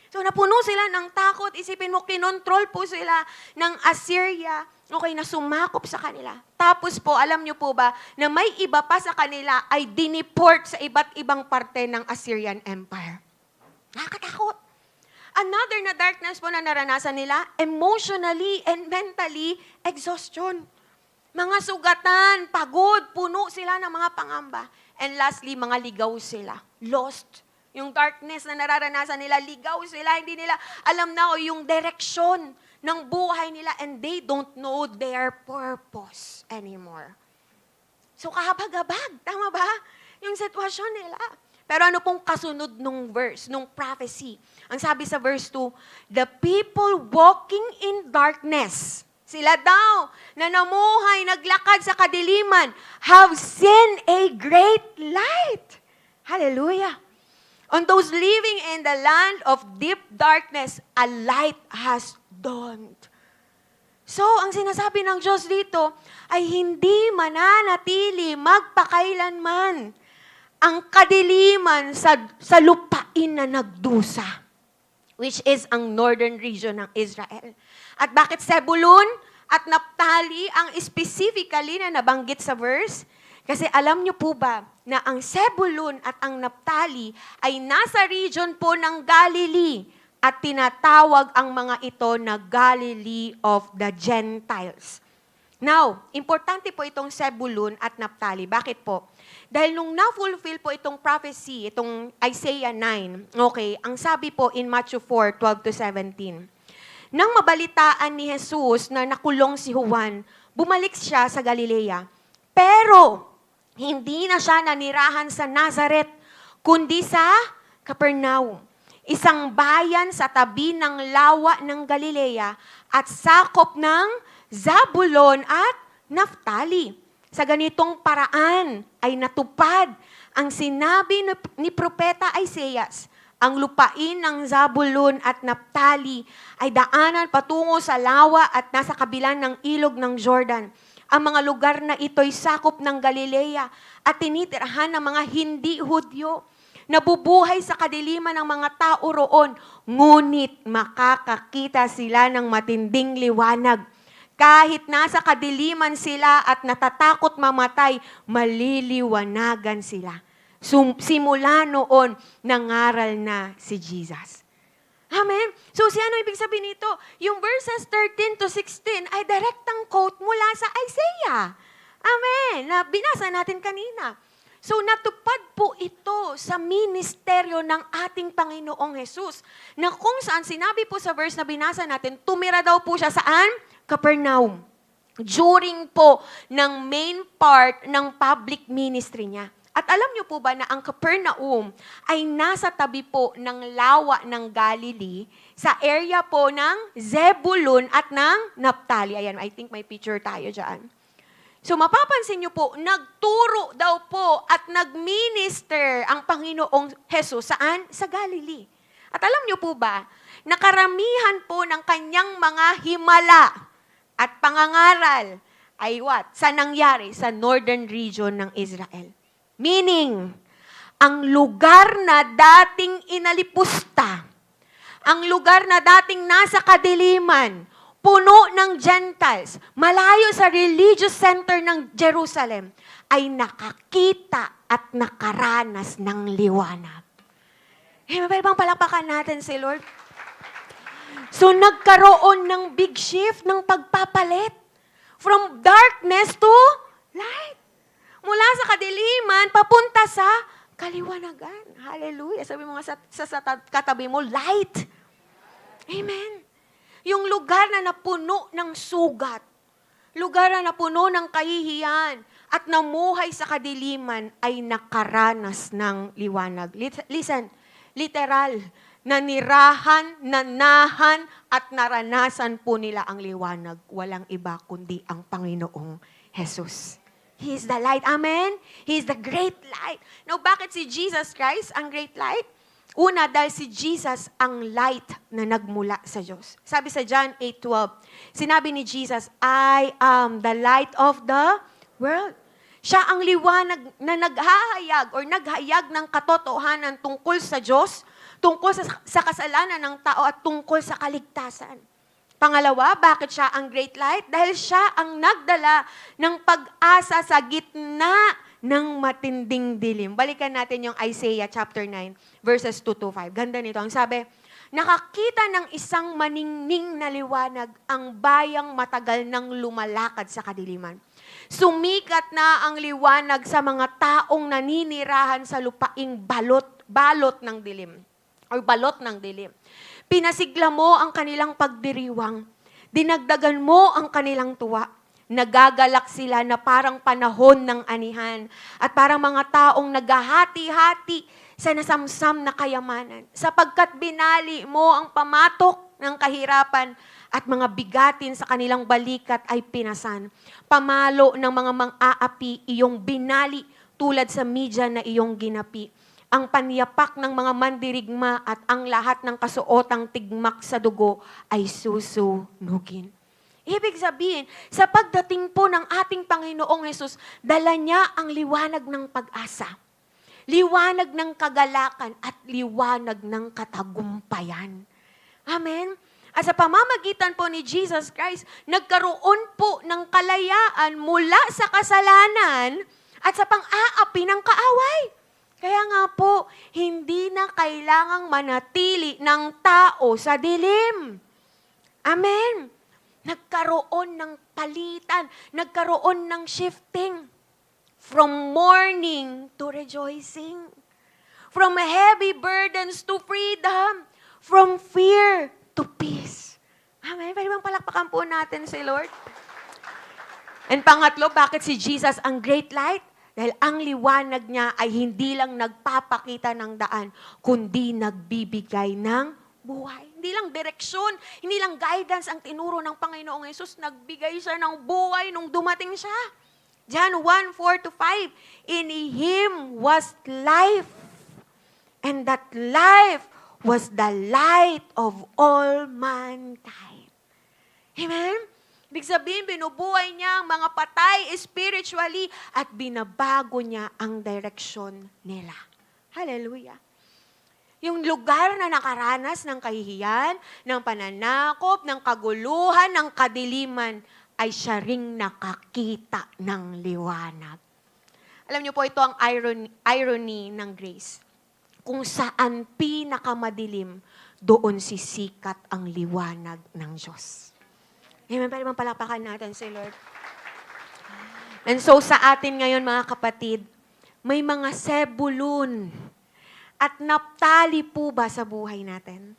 So napuno sila ng takot, isipin mo, kinontrol po sila ng Assyria, na sumakop sa kanila. Tapos po, alam niyo po ba, na may iba pa sa kanila ay dineport sa iba't ibang parte ng Assyrian Empire. Nakakatakot. Another na darkness po na naranasan nila, emotionally and mentally exhaustion. Mga sugatan, pagod, puno sila ng mga pangamba. And lastly, mga ligaw sila. Lost. Yung darkness na nararanasan nila, ligaw sila, hindi nila alam na yung direksyon ng buhay nila and they don't know their purpose anymore. So kahabag-habag, tama ba? Yung sitwasyon nila. Pero ano pong kasunod nung verse, nung prophecy? Ang sabi sa verse 2, the people walking in darkness, sila daw na namuhay, naglakad sa kadiliman, have seen a great light. Hallelujah. On those living in the land of deep darkness, a light has dawned. So, ang sinasabi ng Diyos dito ay hindi mananatili magpakailanman ang kadiliman sa lupain na nagdusa, which is ang northern region ng Israel. At bakit Zebulun at Naphtali ang specifically na nabanggit sa verse? Kasi alam niyo po ba na ang Zebulun at ang Naphtali ay nasa region po ng Galilee at tinatawag ang mga ito na Galilee of the Gentiles. Now, importante po itong Zebulun at Naphtali. Bakit po? Dahil nung na-fulfill po itong prophecy, itong Isaiah 9, okay, ang sabi po in Matthew 4, 12-17, nang mabalitaan ni Jesus na nakulong si Juan, bumalik siya sa Galilea. Pero, hindi na siya nanirahan sa Nazareth, kundi sa Capernaum, isang bayan sa tabi ng lawa ng Galilea at sakop ng Zabulon at Naphtali. Sa ganitong paraan ay natupad ang sinabi ni Propeta Isaias. Ang lupain ng Zabulon at Naphtali ay daanan patungo sa lawa at nasa kabilang ng ilog ng Jordan. Ang mga lugar na ito'y sakop ng Galilea at tinitirahan ng mga hindi Hudyo. Nabubuhay sa kadiliman ng mga tao roon, ngunit makakakita sila ng matinding liwanag. Kahit nasa kadiliman sila at natatakot mamatay, maliliwanagan sila. Simula noon, nangaral na si Jesus. Amen? So, ano ibig sabihin nito? Yung verses 13-16 ay direktang quote mula sa Isaiah. Amen? Na binasa natin kanina. So, natupad po ito sa ministeryo ng ating Panginoong Jesus. Na kung saan sinabi po sa verse na binasa natin, tumira daw po siya saan? Capernaum. During po ng main part ng public ministry niya. At alam niyo po ba na ang Capernaum ay nasa tabi po ng lawa ng Galilee sa area po ng Zebulun at ng Naphtali. Ayan, I think may picture tayo dyan. So mapapansin niyo po, nagturo daw po at nagminister ang Panginoong Jesus saan? Sa Galilee. At alam niyo po ba, nakaramihan po ng kanyang mga himala at pangangaral ay what? Sa nangyari sa northern region ng Israel. Meaning, ang lugar na dating inalipusta, ang lugar na dating nasa kadiliman, puno ng Gentiles, malayo sa religious center ng Jerusalem, ay nakakita at nakaranas ng liwanag. Mabay bang palakpakan natin si Lord? So, nagkaroon ng big shift ng pagpapalit from darkness to light. Mula sa kadiliman, papunta sa kaliwanagan. Hallelujah. Sabi mo nga sa katabi mo, light. Amen. Yung lugar na napuno ng sugat, lugar na napuno ng kahihiyan, at namuhay sa kadiliman ay nakaranas ng liwanag. Listen, literal, nanirahan, nanahan, at naranasan po nila ang liwanag. Walang iba kundi ang Panginoong Jesus. He is the light. Amen? He is the great light. Now, bakit si Jesus Christ ang great light? Una, dahil si Jesus ang light na nagmula sa Diyos. Sabi sa John 8:12, sinabi ni Jesus, I am the light of the world. Siya ang liwanag na naghahayag or naghayag ng katotohanan tungkol sa Diyos, tungkol sa kasalanan ng tao at tungkol sa kaligtasan. Pangalawa, bakit siya ang great light? Dahil siya ang nagdala ng pag-asa sa gitna ng matinding dilim. Balikan natin yung Isaiah chapter 9, verses 2-5. Ganda nito. Ang sabi, nakakita ng isang maningning na liwanag ang bayang matagal nang lumalakad sa kadiliman. Sumikat na ang liwanag sa mga taong naninirahan sa lupaing balot ng dilim. Or balot ng dilim. Pinasigla mo ang kanilang pagdiriwang. Dinagdagan mo ang kanilang tuwa. Nagagalak sila na parang panahon ng anihan at parang mga taong naghahati-hati sa nasamsam na kayamanan. Sapagkat binali mo ang pamatok ng kahirapan at mga bigatin sa kanilang balikat ay pinasan. Pamalo ng mga mang-aapi iyong binali tulad sa media na iyong ginapi. Ang panyapak ng mga mandirigma at ang lahat ng kasuotang tigmak sa dugo ay susunugin. Ibig sabihin, sa pagdating po ng ating Panginoong Hesus, dala niya ang liwanag ng pag-asa, liwanag ng kagalakan, at liwanag ng katagumpayan. Amen? At sa pamamagitan po ni Jesus Christ, nagkaroon po ng kalayaan mula sa kasalanan at sa pang-aapi ng kaaway. Kaya nga po, hindi na kailangang manatili ng tao sa dilim. Amen? Nagkaroon ng palitan, nagkaroon ng shifting from mourning to rejoicing, from heavy burdens to freedom, from fear to peace. Amen? Pwede bang palakpakan po natin si Lord? And pangatlo, bakit si Jesus ang great light? Dahil ang liwanag niya ay hindi lang nagpapakita ng daan, kundi nagbibigay ng buhay. Hindi lang direksyon, hindi lang guidance ang tinuro ng Panginoong Hesus. Nagbigay siya ng buhay nung dumating siya. John 1:4-5, in Him was life, and that life was the light of all mankind. Amen? Ibig sabihin, binubuhay niya ang mga patay spiritually at binabago niya ang direksyon nila. Hallelujah. Yung lugar na nakaranas ng kahihiyan, ng pananakop, ng kaguluhan, ng kadiliman, ay siya ring nakakita ng liwanag. Alam niyo po, ito ang irony ng grace. Kung saan pinakamadilim, doon sisikat ang liwanag ng Diyos. Amen. Pwede bang palapakan natin si Lord? And so sa atin ngayon mga kapatid, may mga Sebulun at Naptali po ba sa buhay natin?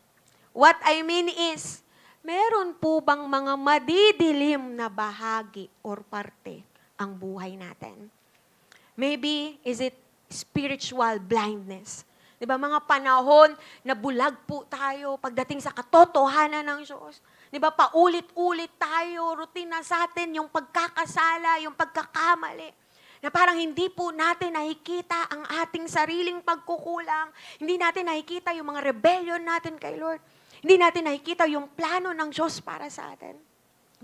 What I mean is, meron po bang mga madidilim na bahagi or parte ang buhay natin? Maybe, is it spiritual blindness? Diba, mga panahon na bulag po tayo pagdating sa katotohanan ng Diyos. Diba, paulit-ulit tayo, rutina sa atin yung pagkakasala, yung pagkakamali. Na parang hindi po natin nakikita ang ating sariling pagkukulang. Hindi natin nakikita yung mga rebellion natin kay Lord. Hindi natin nakikita yung plano ng Diyos para sa atin.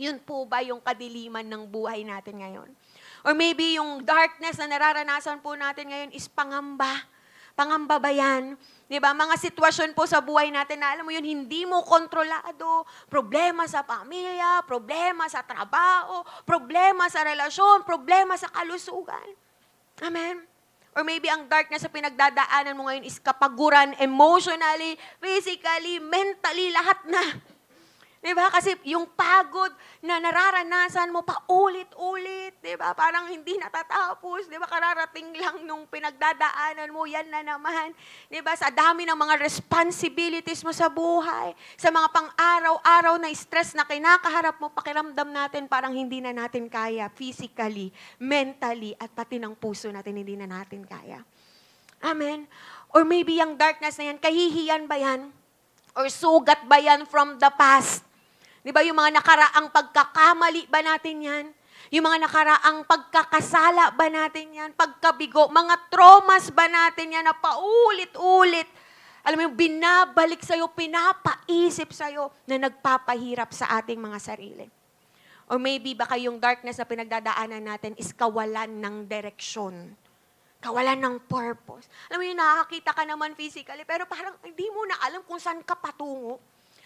Yun po ba yung kadiliman ng buhay natin ngayon? Or maybe yung darkness na nararanasan po natin ngayon is pangamba. Pangamba ba yan? Diba? Mga sitwasyon po sa buhay natin na alam mo yun, hindi mo kontrolado. Problema sa pamilya, problema sa trabaho, problema sa relasyon, problema sa kalusugan. Amen? Or maybe ang darkness sa pinagdadaanan mo ngayon is kapaguran emotionally, physically, mentally, lahat na. Diba? Kasi yung pagod na nararanasan mo paulit-ulit, diba? Parang hindi natatapos, diba? Kararating lang nung pinagdadaanan mo, yan na naman. Diba? Sa dami ng mga responsibilities mo sa buhay, sa mga pang-araw-araw na stress na kinakaharap mo, pakiramdam natin parang hindi na natin kaya physically, mentally, at pati ng puso natin hindi na natin kaya. Amen? Or maybe yung darkness na yan, kahihiyan ba yan? Or sugat ba yan from the past? Di ba yung mga nakaraang pagkakamali ba natin yan? Yung mga nakaraang pagkakasala ba natin yan? Pagkabigo, mga traumas ba natin yan na paulit-ulit? Alam mo yung binabalik sa'yo, pinapaisip sa'yo na nagpapahirap sa ating mga sarili. Or maybe baka yung darkness na pinagdadaanan natin is kawalan ng direksyon. Kawalan ng purpose. Alam mo yung nakakita ka naman physically, pero parang hindi mo na alam kung saan ka patungo.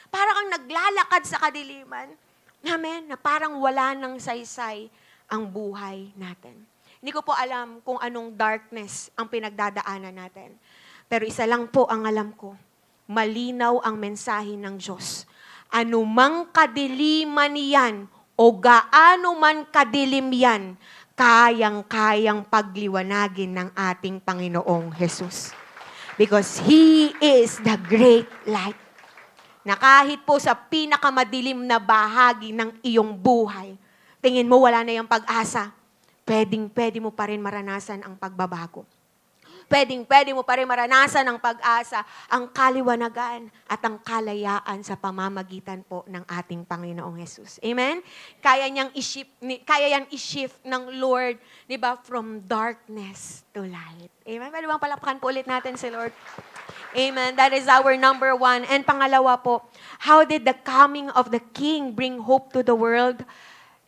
Parang kang naglalakad sa kadiliman. Amen? Na parang wala ng saysay ang buhay natin. Hindi ko po alam kung anong darkness ang pinagdadaanan natin. Pero isa lang po ang alam ko. malinaw ang mensahe ng Diyos. Anumang kadiliman yan o gaano man kadilim yan, kayang-kayang pagliwanagin ng ating Panginoong Jesus. Because He is the great light. Na kahit po sa pinakamadilim na bahagi ng iyong buhay, tingin mo wala na yung pag-asa, pwede mo pa rin maranasan ang pagbabago. Pwede mo pa rin maranasan ang pag-asa, ang kaliwanagan at ang kalayaan sa pamamagitan po ng ating Panginoong Jesus. Amen? Kaya yan i-shift ng Lord, 'di ba, from darkness to light. Amen? Pwede bang palakpakan po ulit natin si Lord? Amen. That is our number 1. And pangalawa po, how did the coming of the King bring hope to the world?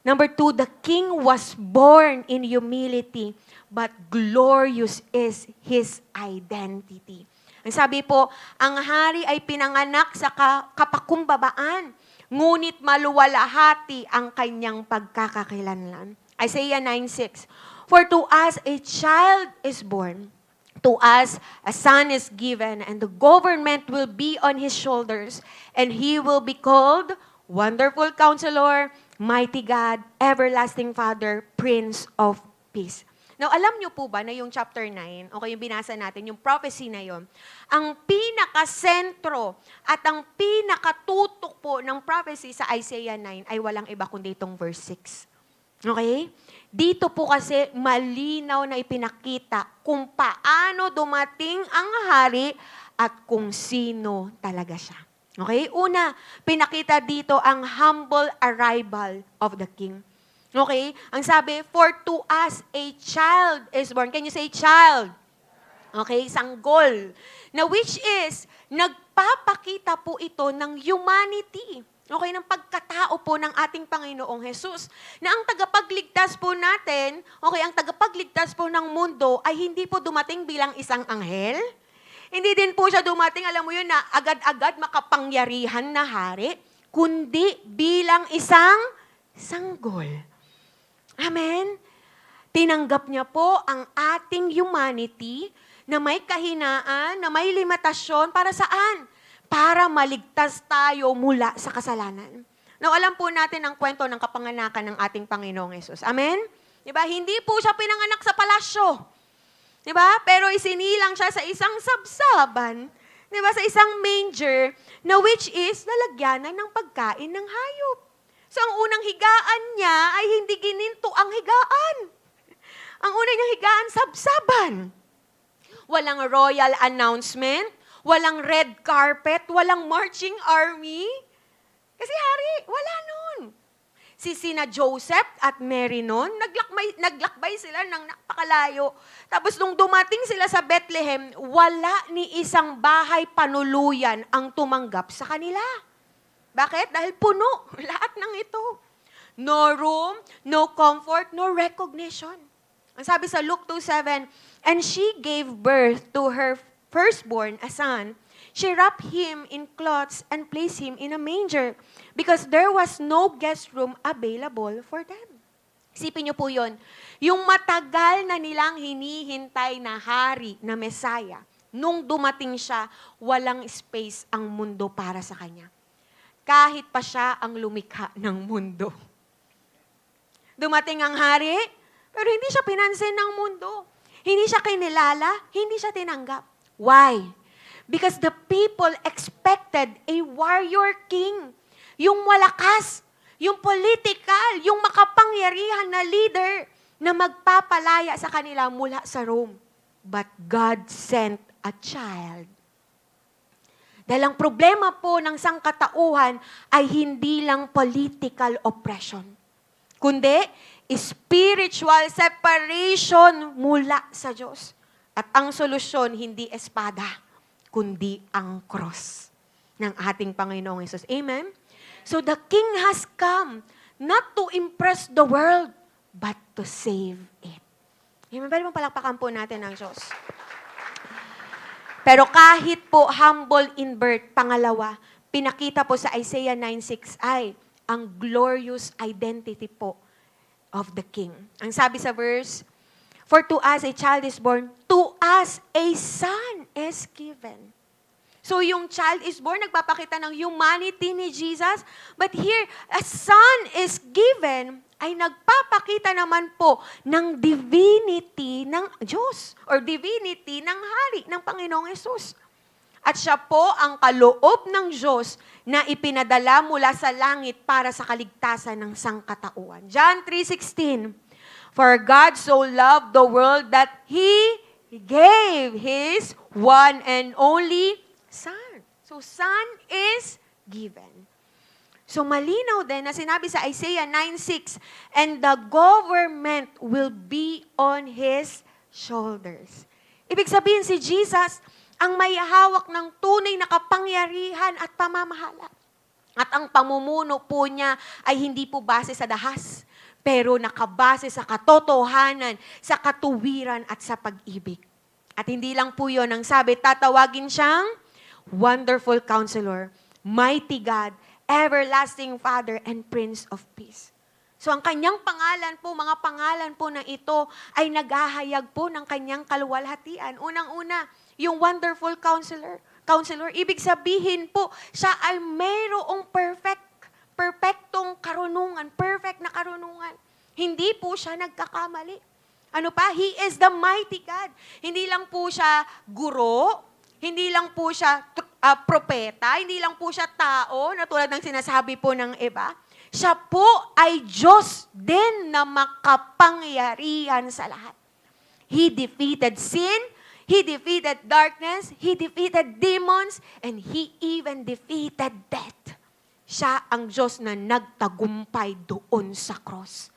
Number 2, the King was born in humility, but glorious is His identity. Ang sabi po, ang hari ay pinanganak sa kapakumbabaan, ngunit maluwalhati ang kanyang pagkakakilanlan. Isaiah 9:6. For to us a child is born, to us a son is given, and the government will be on His shoulders, and He will be called Wonderful Counselor, Mighty God, Everlasting Father, Prince of Peace. Now, alam niyo po ba na yung chapter 9, okay, yung binasa natin, yung prophecy na yon, ang pinakasentro at ang pinakatutok po ng prophecy sa Isaiah 9 ay walang iba kundi itong verse 6. Okay? Dito po kasi malinaw na ipinakita kung paano dumating ang hari at kung sino talaga siya. Okay? Una, pinakita dito ang humble arrival of the King. Okay? Ang sabi, for to us a child is born. Can you say child? Okay? Sanggol. Na which is, nagpapakita po ito ng humanity. Okay? Ng pagkatao po ng ating Panginoong Jesus. Na ang tagapagligtas po natin, okay, ang tagapagligtas po ng mundo ay hindi po dumating bilang isang anghel. Hindi din po siya dumating, alam mo yun, na agad-agad makapangyarihan na hari, kundi bilang isang sanggol. Amen? Tinanggap niya po ang ating humanity na may kahinaan, na may limitasyon, para saan? Para maligtas tayo mula sa kasalanan. Now, alam po natin ang kwento ng kapanganakan ng ating Panginoong Yesus. Amen? Diba? Hindi po siya pinanganak sa palasyo. Diba? Pero isinilang siya sa isang sabsaban, diba? Sa isang manger, na which is lalagyanan ng pagkain ng hayop. So, ang unang higaan niya ay hindi gininto ang higaan. Ang unang niyang higaan, sabsaban. Walang royal announcement, walang red carpet, walang marching army. Kasi hari, wala nun. Si sina Joseph at Mary noon, naglakbay sila ng napakalayo. Tapos nung dumating sila sa Bethlehem, wala ni isang bahay panuluyan ang tumanggap sa kanila. Bakit? Dahil puno lahat ng ito. No room, no comfort, no recognition. Ang sabi sa Luke 2:7, and she gave birth to her firstborn, a son. She wrapped him in cloths and placed him in a manger because there was no guest room available for them. Isipin niyo po yun. Yung matagal na nilang hinihintay na hari, na Messiah, nung dumating siya, walang space ang mundo para sa kanya. Kahit pa siya ang lumikha ng mundo. Dumating ang hari, pero hindi siya pinansin ng mundo. Hindi siya kinilala, hindi siya tinanggap. Why? Because the people expected a warrior king. Yung malakas, yung political, yung makapangyarihan na leader na magpapalaya sa kanila mula sa Rome. But God sent a child. Dahil ang problema po ng sangkatauhan ay hindi lang political oppression, kundi spiritual separation mula sa Diyos. At ang solusyon, hindi espada, kundi ang cross ng ating Panginoong Yesus. Amen? So the King has come not to impress the world, but to save it. Amen? Pwede mong palakpakan po natin ang Diyos. Pero kahit po humble in birth, pangalawa, pinakita po sa Isaiah 9:6 ay ang glorious identity po of the King. Ang sabi sa verse, for to us a child is born, to us a son is given. So yung child is born, nagpapakita ng humanity ni Jesus. But here, a son is given, ay nagpapakita naman po ng divinity ng Diyos or divinity ng hari ng Panginoong Yesus. At siya po ang kaloob ng Diyos na ipinadala mula sa langit para sa kaligtasan ng sangkatauhan. John 3:16, For God so loved the world that He gave His one and only Son. So, Son is given. So, malinaw din na sinabi sa Isaiah 9:6, and the government will be on His shoulders. Ibig sabihin si Jesus, ang may hawak ng tunay na kapangyarihan at pamamahala. At ang pamumuno po niya ay hindi po base sa dahas, pero nakabase sa katotohanan, sa katuwiran at sa pag-ibig. At hindi lang po yun ang sabi, tatawagin siyang Wonderful Counselor, Mighty God, Everlasting Father, and Prince of Peace. So ang kanyang pangalan po, mga pangalan po na ito ay naghahayag po ng kanyang kaluwalhatian. Unang-una, yung Wonderful Counselor. Ibig sabihin po, siya ay mayroong perfectong karunungan, perfect na karunungan. Hindi po siya nagkakamali. Ano pa? He is the mighty God. Hindi lang po siya guro, hindi lang po siya propeta, hindi lang po siya tao, na tulad ng sinasabi po ng iba. Siya po ay Diyos din na makapangyarihan sa lahat. He defeated sin, He defeated darkness, He defeated demons, and He even defeated death. Siya ang Diyos na nagtagumpay doon sa cross.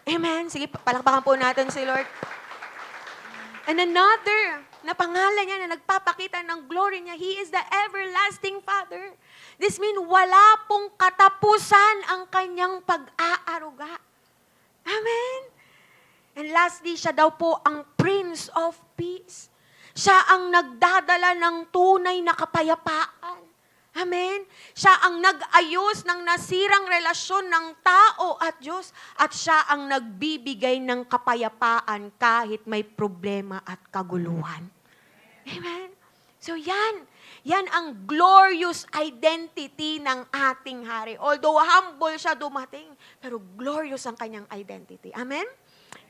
Amen. Sige, palakpakan po natin si Lord. And another na pangalan niya na nagpapakita ng glory niya, He is the everlasting Father. This means wala pong katapusan ang kanyang pag-aaruga. Amen. And lastly, siya daw po ang Prince of Peace. Siya ang nagdadala ng tunay na kapayapaan. Amen? Siya ang nag-ayos ng nasirang relasyon ng tao at Diyos. At siya ang nagbibigay ng kapayapaan kahit may problema at kaguluhan. Amen? So yan ang glorious identity ng ating hari. Although humble siya dumating, pero glorious ang kanyang identity. Amen?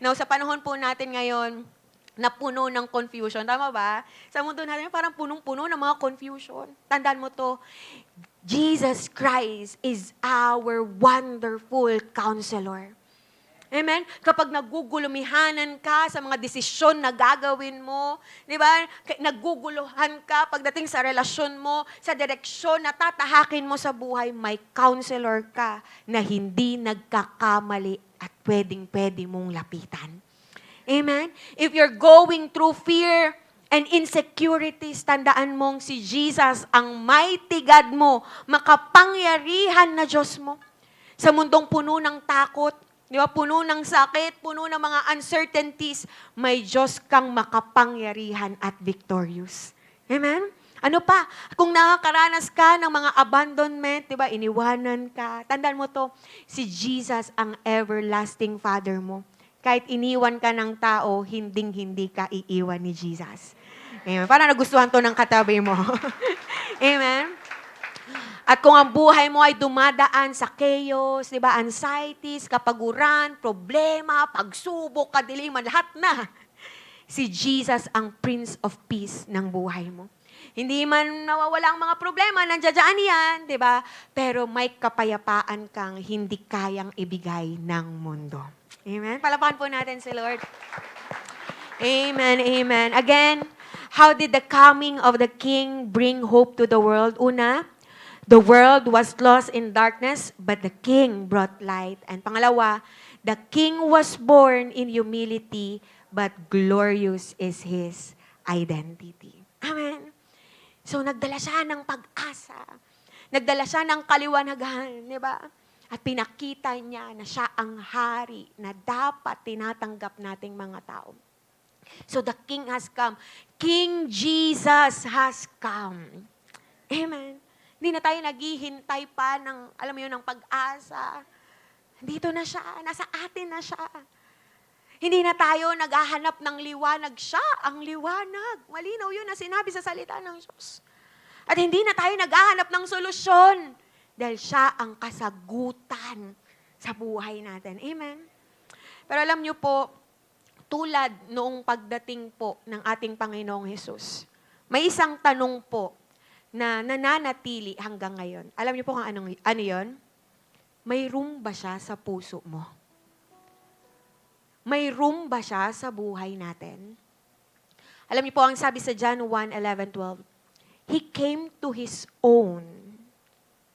Now, sa panahon po natin ngayon, na puno ng confusion. Tama ba? Sa mundo natin, parang punong-puno ng mga confusion. Tandaan mo to, Jesus Christ is our wonderful counselor. Amen? Kapag nagugulumihanan ka sa mga desisyon na gagawin mo, di ba? Naguguluhan ka pagdating sa relasyon mo, sa direksyon na tatahakin mo sa buhay, may counselor ka na hindi nagkakamali at pwedeng-pwede mong lapitan. Amen? If you're going through fear and insecurities, tandaan mong si Jesus ang mighty God mo, makapangyarihan na Diyos mo. Sa mundong puno ng takot, di ba, puno ng sakit, puno ng mga uncertainties, may Diyos kang makapangyarihan at victorious. Amen? Ano pa? Kung nakakaranas ka ng mga abandonment, di ba, iniwanan ka, tandaan mo to, si Jesus ang everlasting Father mo. Kahit iniwan ka ng tao, hinding-hindi ka iiwan ni Jesus. Amen. Parang nagustuhan to ng katabi mo. Amen. At kung ang buhay mo ay dumadaan sa chaos, di ba, anxieties, kapaguran, problema, pagsubok, kadiliman, lahat na, si Jesus ang Prince of Peace ng buhay mo. Hindi man nawawala ang mga problema, nandiyan yan, di ba? Pero may kapayapaan kang hindi kayang ibigay ng mundo. Amen? Palapakan po natin si Lord. Amen, amen. Again, how did the coming of the King bring hope to the world? Una, the world was lost in darkness, but the King brought light. And pangalawa, the King was born in humility, but glorious is His identity. Amen. So, nagdala siya ng pag-asa. Nagdala siya ng kaliwanagan, di ba? At pinakita niya na siya ang hari na dapat tinatanggap nating mga tao. So, the King has come. King Jesus has come. Amen. Hindi na tayo naghihintay pa ng, alam mo yun, ng pag-asa. Dito na siya. Nasa atin na siya. Hindi na tayo naghahanap ng liwanag. Siya ang liwanag. Malinaw yun na sinabi sa salita ng Diyos. At hindi na tayo naghahanap ng solusyon dahil siya ang kasagutan sa buhay natin. Amen? Pero alam niyo po, tulad noong pagdating po ng ating Panginoong Hesus, may isang tanong po na nananatili hanggang ngayon. Alam niyo po kung ano yon? May room ba siya sa puso mo? May room ba siya sa buhay natin? Alam niyo po ang sabi sa John 1:11-12, He came to His own,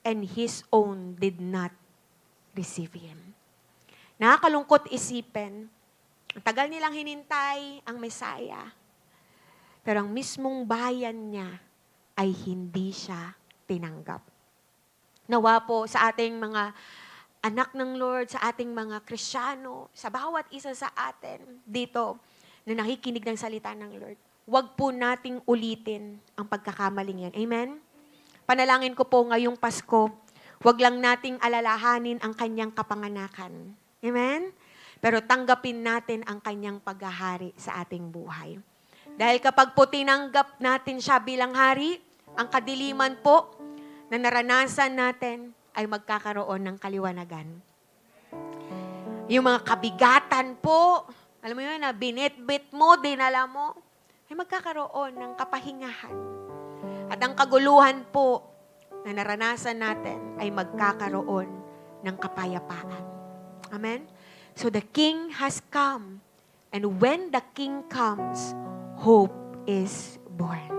and His own did not receive Him. Nakakalungkot isipin, ang tagal nilang hinintay ang Messiah, pero ang mismong bayan niya ay hindi siya tinanggap. Nawa po sa ating mga anak ng Lord, sa ating mga Kristiyano, sa bawat isa sa atin dito na nakikinig ng salita ng Lord, huwag po nating ulitin ang pagkakamaling yan. Amen? Panalangin ko po ngayong Pasko, huwag lang nating alalahanin ang kanyang kapanganakan. Amen? Pero tanggapin natin ang kanyang paghahari sa ating buhay. Dahil kapag po tinanggap natin siya bilang hari, ang kadiliman po na naranasan natin ay magkakaroon ng kaliwanagan. Yung mga kabigatan po, alam mo yun, na binitbit mo, dinala mo, ay magkakaroon ng kapahingahan. At ang kaguluhan po na naranasan natin ay magkakaroon ng kapayapaan. Amen? So the King has come. And when the King comes, hope is born.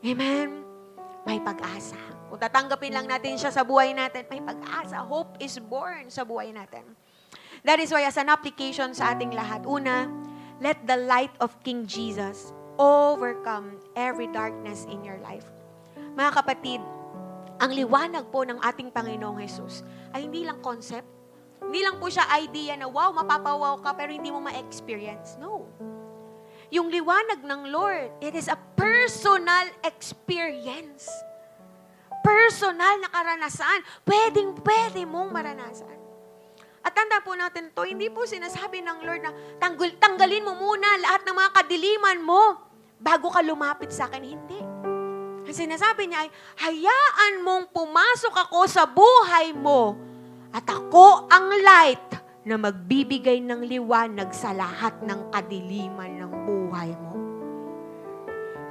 Amen? May pag-asa. Kung tatanggapin lang natin siya sa buhay natin, may pag-asa. Hope is born sa buhay natin. That is why as an application sa ating lahat, una, let the light of King Jesus overcome every darkness in your life. Mga kapatid, ang liwanag po ng ating Panginoong Jesus ay hindi lang concept, hindi lang po siya idea na wow, mapapawaw ka pero hindi mo ma-experience. No. Yung liwanag ng Lord, it is a personal experience. Personal na karanasan. Pwedeng-pwede mong maranasan. At tanda po natin to, hindi po sinasabi ng Lord na tanggalin mo muna lahat ng mga kadiliman mo bago ka lumapit sa akin. Hindi. Ang sinasabi niya ay, hayaan mong pumasok ako sa buhay mo at ako ang light na magbibigay ng liwanag sa lahat ng kadiliman ng buhay mo.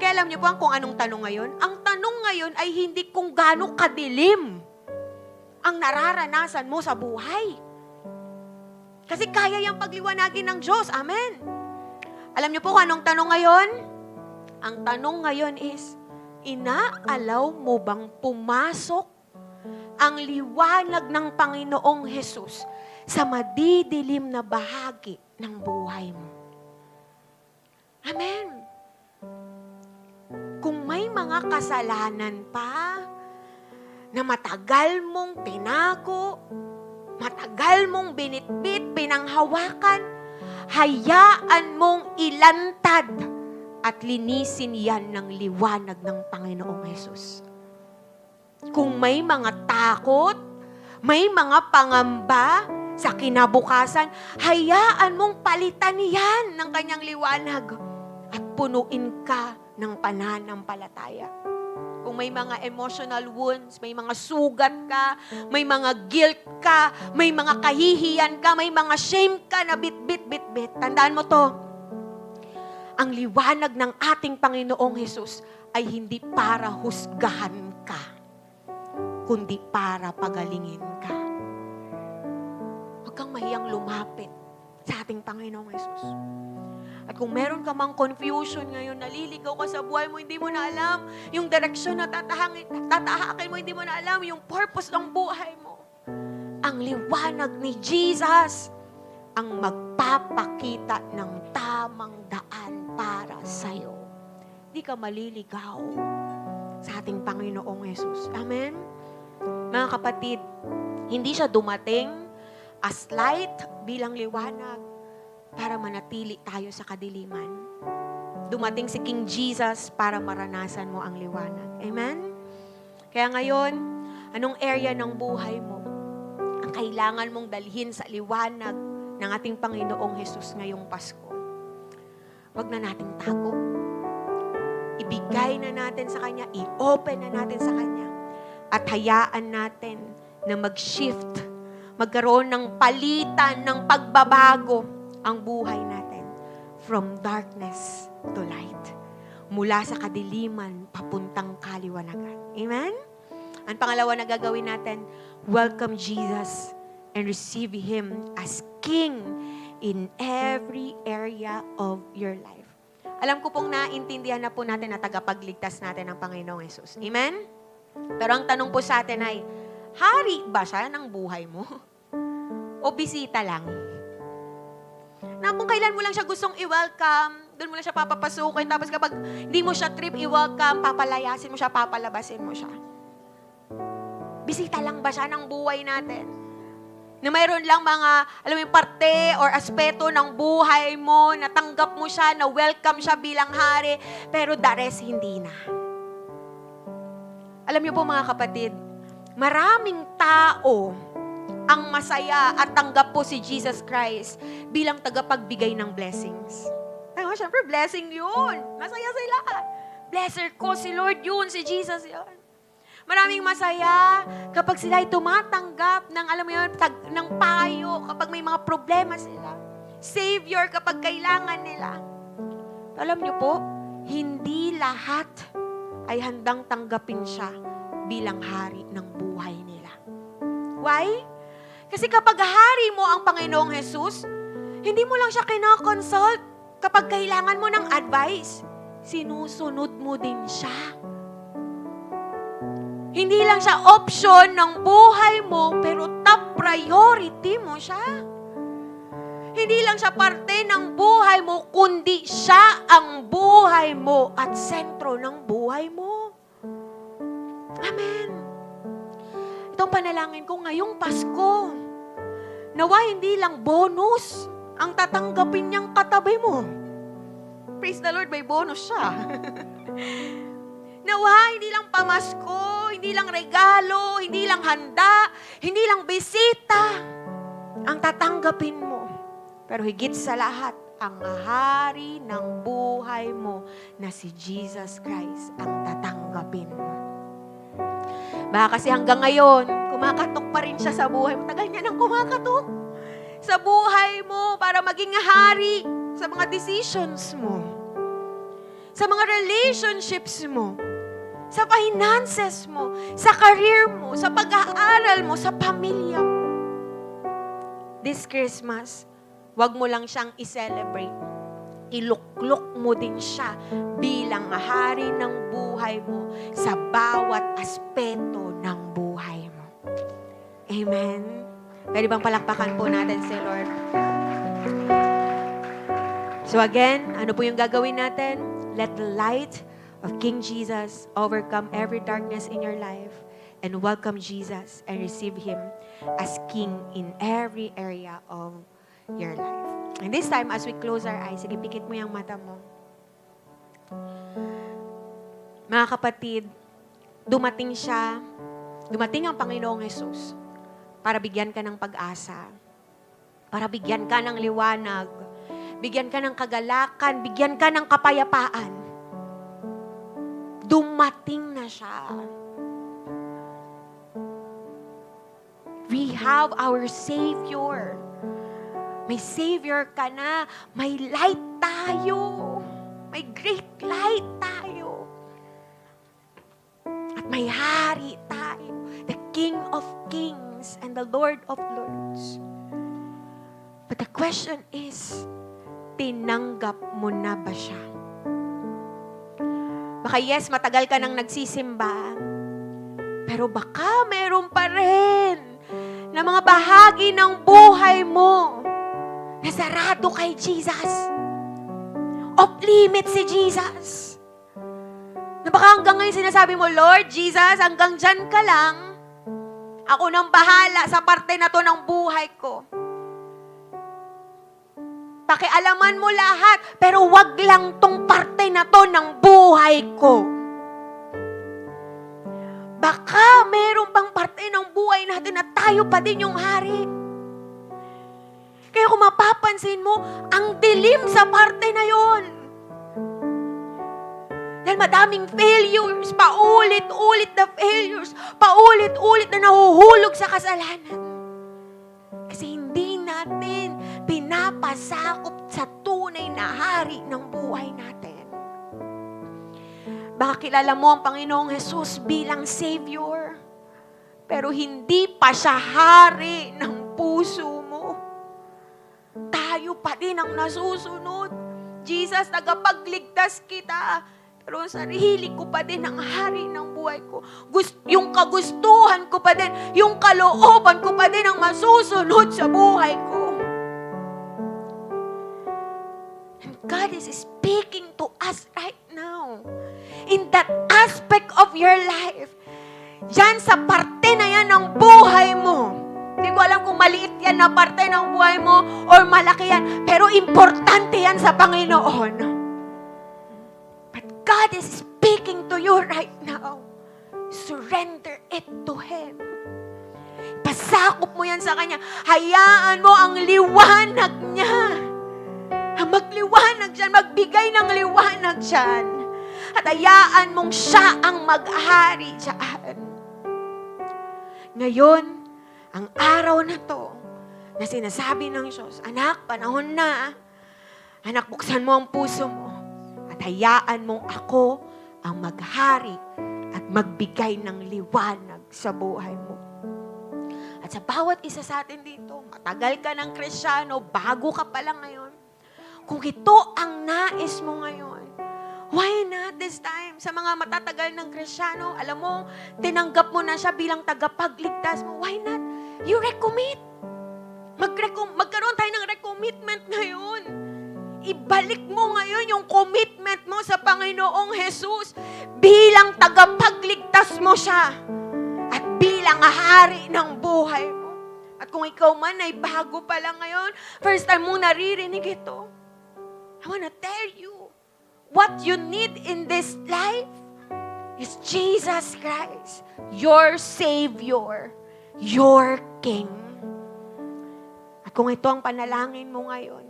Kaya alam niyo po kung anong tanong ngayon? Ang tanong ngayon ay hindi kung gaano kadilim ang nararanasan mo sa buhay. Kasi kaya yung pagliwanagin ng Diyos. Amen. Alam niyo po kung anong tanong ngayon? Ang tanong ngayon is, inaalaw mo bang pumasok ang liwanag ng Panginoong Hesus sa madidilim na bahagi ng buhay mo? Amen. Kung may mga kasalanan pa na matagal mong tinago, matagal mong binitbit, pinanghawakan, hayaan mong ilantad at linisin yan ng liwanag ng Panginoong Hesus. Kung may mga takot, may mga pangamba sa kinabukasan, hayaan mong palitan yan ng kanyang liwanag at punuin ka ng pananampalataya. Kung may mga emotional wounds, may mga sugat ka, may mga guilt ka, may mga kahihiyan ka, may mga shame ka na bit. Tandaan mo to. Ang liwanag ng ating Panginoong Hesus ay hindi para husgahan ka, kundi para pagalingin ka. Huwag kang mahiyang lumapit sa ating Panginoong Hesus. At kung meron ka mang confusion ngayon, naliligaw ka sa buhay mo, hindi mo na alam yung direksyon na tatahakin mo, hindi mo na alam yung purpose ng buhay mo. Ang liwanag ni Jesus ang magpapakita ng tamang daan para sa'yo. Hindi ka maliligaw sa ating Panginoong Yesus. Amen? Mga kapatid, hindi siya dumating as light bilang liwanag para manatili tayo sa kadiliman. Dumating si King Jesus para maranasan mo ang liwanag. Amen? Kaya ngayon, anong area ng buhay mo ang kailangan mong dalhin sa liwanag ng ating Panginoong Hesus ngayong Pasko? Huwag na nating tago. ibigay na natin sa Kanya, i-open na natin sa Kanya, at hayaan natin na mag-shift, magkaroon ng palitan, ng pagbabago ang buhay natin from darkness to light. Mula sa kadiliman, papuntang kaliwanagan. Amen? Ang pangalawa na gagawin natin, welcome Jesus and receive Him as King in every area of your life. Alam ko pong naintindihan na po natin na tagapagligtas natin ng Panginoong Yesus. Amen? Pero ang tanong po sa atin ay, hari ba siya ng buhay mo? O bisita lang? Na kung kailan mo lang siya gustong i-welcome, doon mo lang siya papapasukin, tapos kapag hindi mo siya trip i-welcome, papalayasin mo siya, papalabasin mo siya. Bisita lang ba siya ng buhay natin? Na mayroon lang mga, alam mo yung parte or aspeto ng buhay mo, natanggap mo siya, na welcome siya bilang hari, pero the rest hindi na. Alam niyo po mga kapatid, maraming tao ang masaya at tanggap po si Jesus Christ bilang tagapagbigay ng blessings. Ay, syempre, blessing yun. Masaya sila. Blesser ko si Lord yun, si Jesus yun. Maraming masaya kapag sila ay tumatanggap ng, alam mo yun, ng payo, kapag may mga problema sila. Savior kapag kailangan nila. Alam niyo po, hindi lahat ay handang tanggapin siya bilang hari ng buhay nila. Why? Kasi kapag hari mo ang Panginoong Jesus, hindi mo lang siya kinakonsult kapag kailangan mo ng advice. Sinusunod mo din siya. Hindi lang siya option ng buhay mo, pero top priority mo siya. Hindi lang siya parte ng buhay mo, kundi siya ang buhay mo at sentro ng buhay mo. Amen. Itong panalangin ko ngayong Pasko, nawa hindi lang bonus ang tatanggapin niyang katabi mo. Praise the Lord, may bonus siya. Nawa hindi lang pamasko, hindi lang regalo, hindi lang handa, hindi lang bisita ang tatanggapin mo. Pero higit sa lahat, ang hari ng buhay mo na si Jesus Christ ang tatanggapin mo. Baka kasi hanggang ngayon, kumakatok pa rin siya sa buhay mo. Tagal niya nang kumakatok sa buhay mo para maging hari sa mga decisions mo, sa mga relationships mo, sa finances mo, sa career mo, sa pag-aaral mo, sa pamilya mo. This Christmas, wag mo lang siyang i-celebrate. Iluklok mo din siya bilang hari ng buhay mo sa bawat aspeto ng buhay mo. Amen? Pwede bang palakpakan po natin si Lord? So again, ano po yung gagawin natin? Let the light of King Jesus overcome every darkness in your life and welcome Jesus and receive Him as King in every area of your life. And this time, as we close our eyes, sige, pikit mo yung mata mo. Mga kapatid, dumating ang Panginoong Jesus para bigyan ka ng pag-asa, para bigyan ka ng liwanag, bigyan ka ng kagalakan, bigyan ka ng kapayapaan. Dumating na siya. We have our Savior. May Savior ka na. May light tayo. May great light tayo. At may hari tayo. The King of Kings and the Lord of Lords. But the question is, tinanggap mo na ba siya? Baka yes, matagal ka nang nagsisimba. Pero baka meron pa rin na mga bahagi ng buhay mo na sarado kay Jesus. Off limit si Jesus. Na baka hanggang ngayon sinasabi mo, Lord Jesus, hanggang dyan ka lang. Ako nang bahala sa parte na to ng buhay ko. Pakialaman mo lahat, pero wag lang tong parte na to ng buhay ko. Baka meron pang parte ng buhay natin na tayo pa din yung hari. Kaya kung mapapansin mo, ang dilim sa parte na yon. Dahil madaming failures, paulit-ulit na failures, paulit-ulit na nahuhulog sa kasalanan. Kasi hindi natin pinapasakop sa tunay na hari ng buhay natin. Baka kilala mo ang Panginoong Jesus bilang Savior, pero hindi pa siya hari ng puso mo. Tayo pa din ang nasusunod. Jesus, tagapagligtas kita. Pero ang sarili ko pa din ang hari ng buhay ko. Yung kagustuhan ko pa din, yung kalooban ko pa din ang masusunod sa buhay ko. And God is speaking to us right now. In that aspect of your life, yan sa parte na yan ng buhay mo. Hindi ko alam kung maliit yan na parte ng buhay mo or malaki yan. Pero importante yan sa Panginoon. But God is speaking to you right now. Surrender it to Him. Pasakop mo yan sa Kanya. Hayaan mo ang liwanag niya. Magliwanag siya, magbigay ng liwanag siya. At hayaan mong siya ang mag-ahari diyan. Ngayon, ang araw na to, na sinasabi ng Diyos, anak, panahon na. Anak, buksan mo ang puso mo. At hayaan mong ako ang maghari at magbigay ng liwanag sa buhay mo. At sa bawat isa sa atin dito, matagal ka ng Kristiyano, bago ka pa lang ngayon. Kung ito ang nais mo ngayon, why not this time? Sa mga matatagal ng Kristiyano, alam mo, tinanggap mo na siya bilang tagapagligtas mo. Why not? You recommit. Magkaroon tayo ng recommitment ngayon. Ibalik mo ngayon yung commitment mo sa Panginoong Jesus bilang tagapagligtas mo siya at bilang hari ng buhay mo. At kung ikaw man ay bago pa lang ngayon, first time mo naririnig ito, I wanna tell you, what you need in this life is Jesus Christ, your Savior, your King. At kung ito ang panalangin mo ngayon,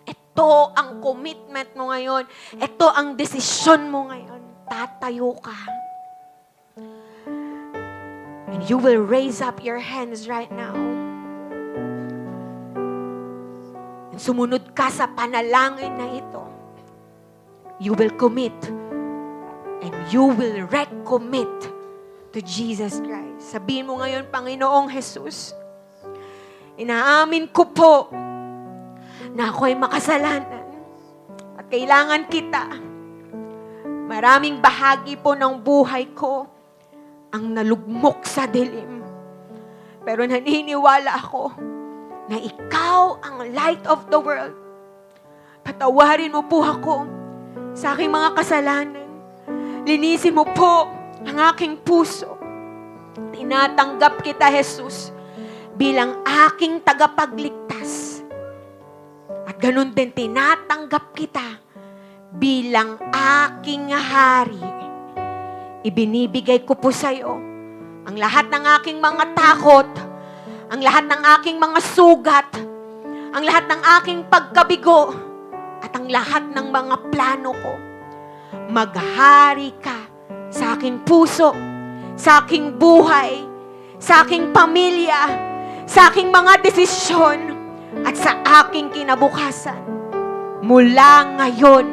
ito ang commitment mo ngayon, ito ang desisyon mo ngayon, tatayo ka. And you will raise up your hands right now. And sumunod ka sa panalangin na ito. You will commit and you will recommit to Jesus Christ. Sabihin mo ngayon, Panginoong Jesus, inaamin ko po na ako ay makasalanan at kailangan kita. Maraming bahagi po ng buhay ko ang nalugmok sa dilim. Pero naniniwala ako na ikaw ang light of the world. Patawarin mo po ako sa aking mga kasalanan. Linisin mo po ang aking puso. Tinatanggap kita, Jesus, bilang aking tagapagligtas. At ganun din, tinatanggap kita bilang aking hari. Ibinibigay ko po sa iyo ang lahat ng aking mga takot, ang lahat ng aking mga sugat, ang lahat ng aking pagkabigo, at ang lahat ng mga plano ko. Maghari ka sa aking puso, sa aking buhay, sa aking pamilya, sa aking mga desisyon, at sa aking kinabukasan. Mula ngayon,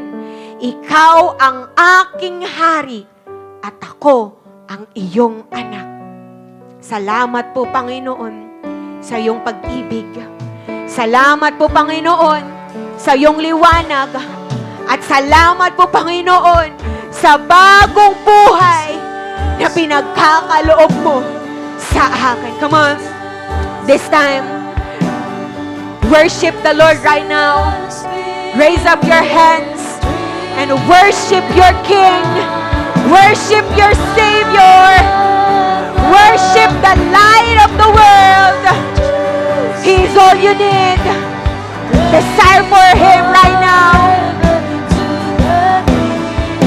ikaw ang aking hari at ako ang iyong anak. Salamat po, Panginoon, sa iyong pag-ibig. Salamat po, Panginoon, sa iyong liwanag. At salamat po, Panginoon, sa bagong buhay na pinagkakaloob mo sa akin. Come on. This time, worship the Lord right now. Raise up your hands and worship your King. Worship your Savior. Worship the light of the world. He is all you need. Desire for Him right now.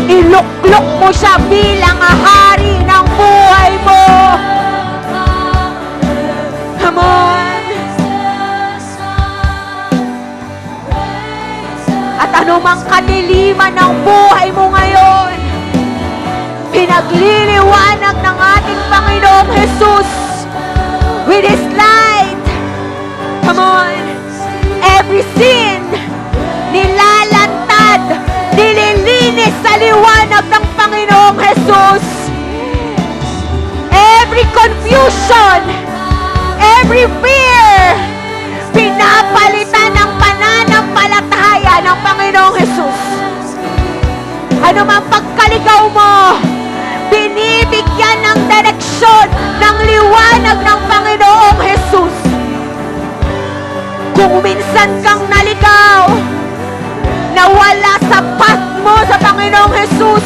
Iluklok mo siya bilang hari ng buhay mo. Come on. At anumang kadiliman ng buhay mo ngayon, nililinisin, nilalantad, nililinis sa liwanag ng Panginoong Jesus. Every confusion, every fear, pinapalitan ng pananampalataya ng Panginoong Jesus. Ano man pagkaligaw mo, binibigyan ng direksyon, ng liwanag ng Panginoong Jesus. Kung minsan kang naligaw, nawala sa path mo sa Panginoong Jesus,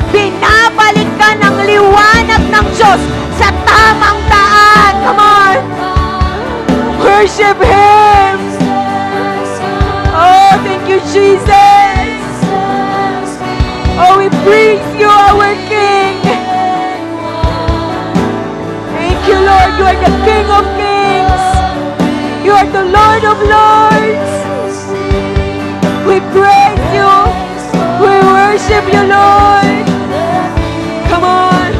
binabalik ka ng liwanag ng Diyos sa tamang daan. Come on! Worship Him! Oh, thank you, Jesus! Oh, we praise you, our King! Thank you, Lord. You are the King of Kings. You are the Lord of Lords. We praise you. We worship you, Lord. Come on.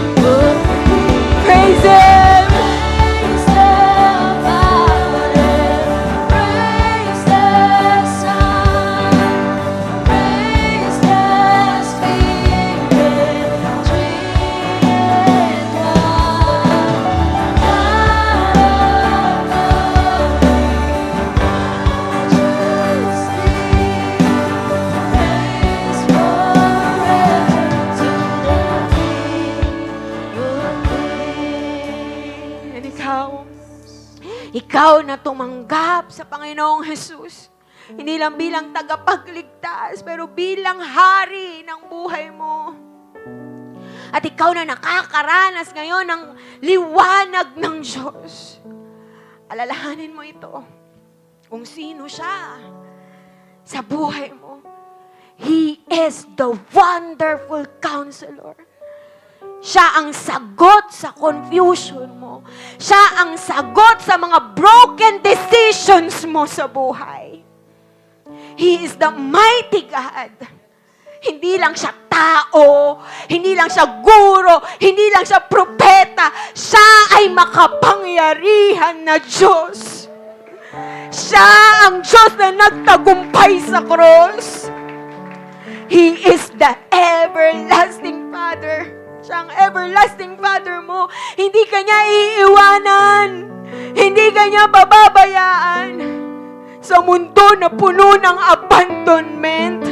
Praise Him. And ikaw na tumanggap sa Panginoong Jesus. Hindi lang bilang tagapagligtas, pero bilang hari ng buhay mo. At ikaw na nakakaranas ngayon ng liwanag ng Diyos. Alalahanin mo ito. Kung sino siya sa buhay mo. He is the wonderful counselor. Siya ang sagot sa confusion mo. Siya ang sagot sa mga broken decisions mo sa buhay. He is the mighty God. Hindi lang siya tao, hindi lang siya guro, hindi lang siya propeta. Siya ay makapangyarihan na Diyos. Siya ang Diyos na nagtagumpay sa cross. He is the everlasting Father. Siya ang everlasting Father mo. Hindi ka niya iiwanan. Hindi ka niya pababayaan. Sa mundo na puno ng abandonment.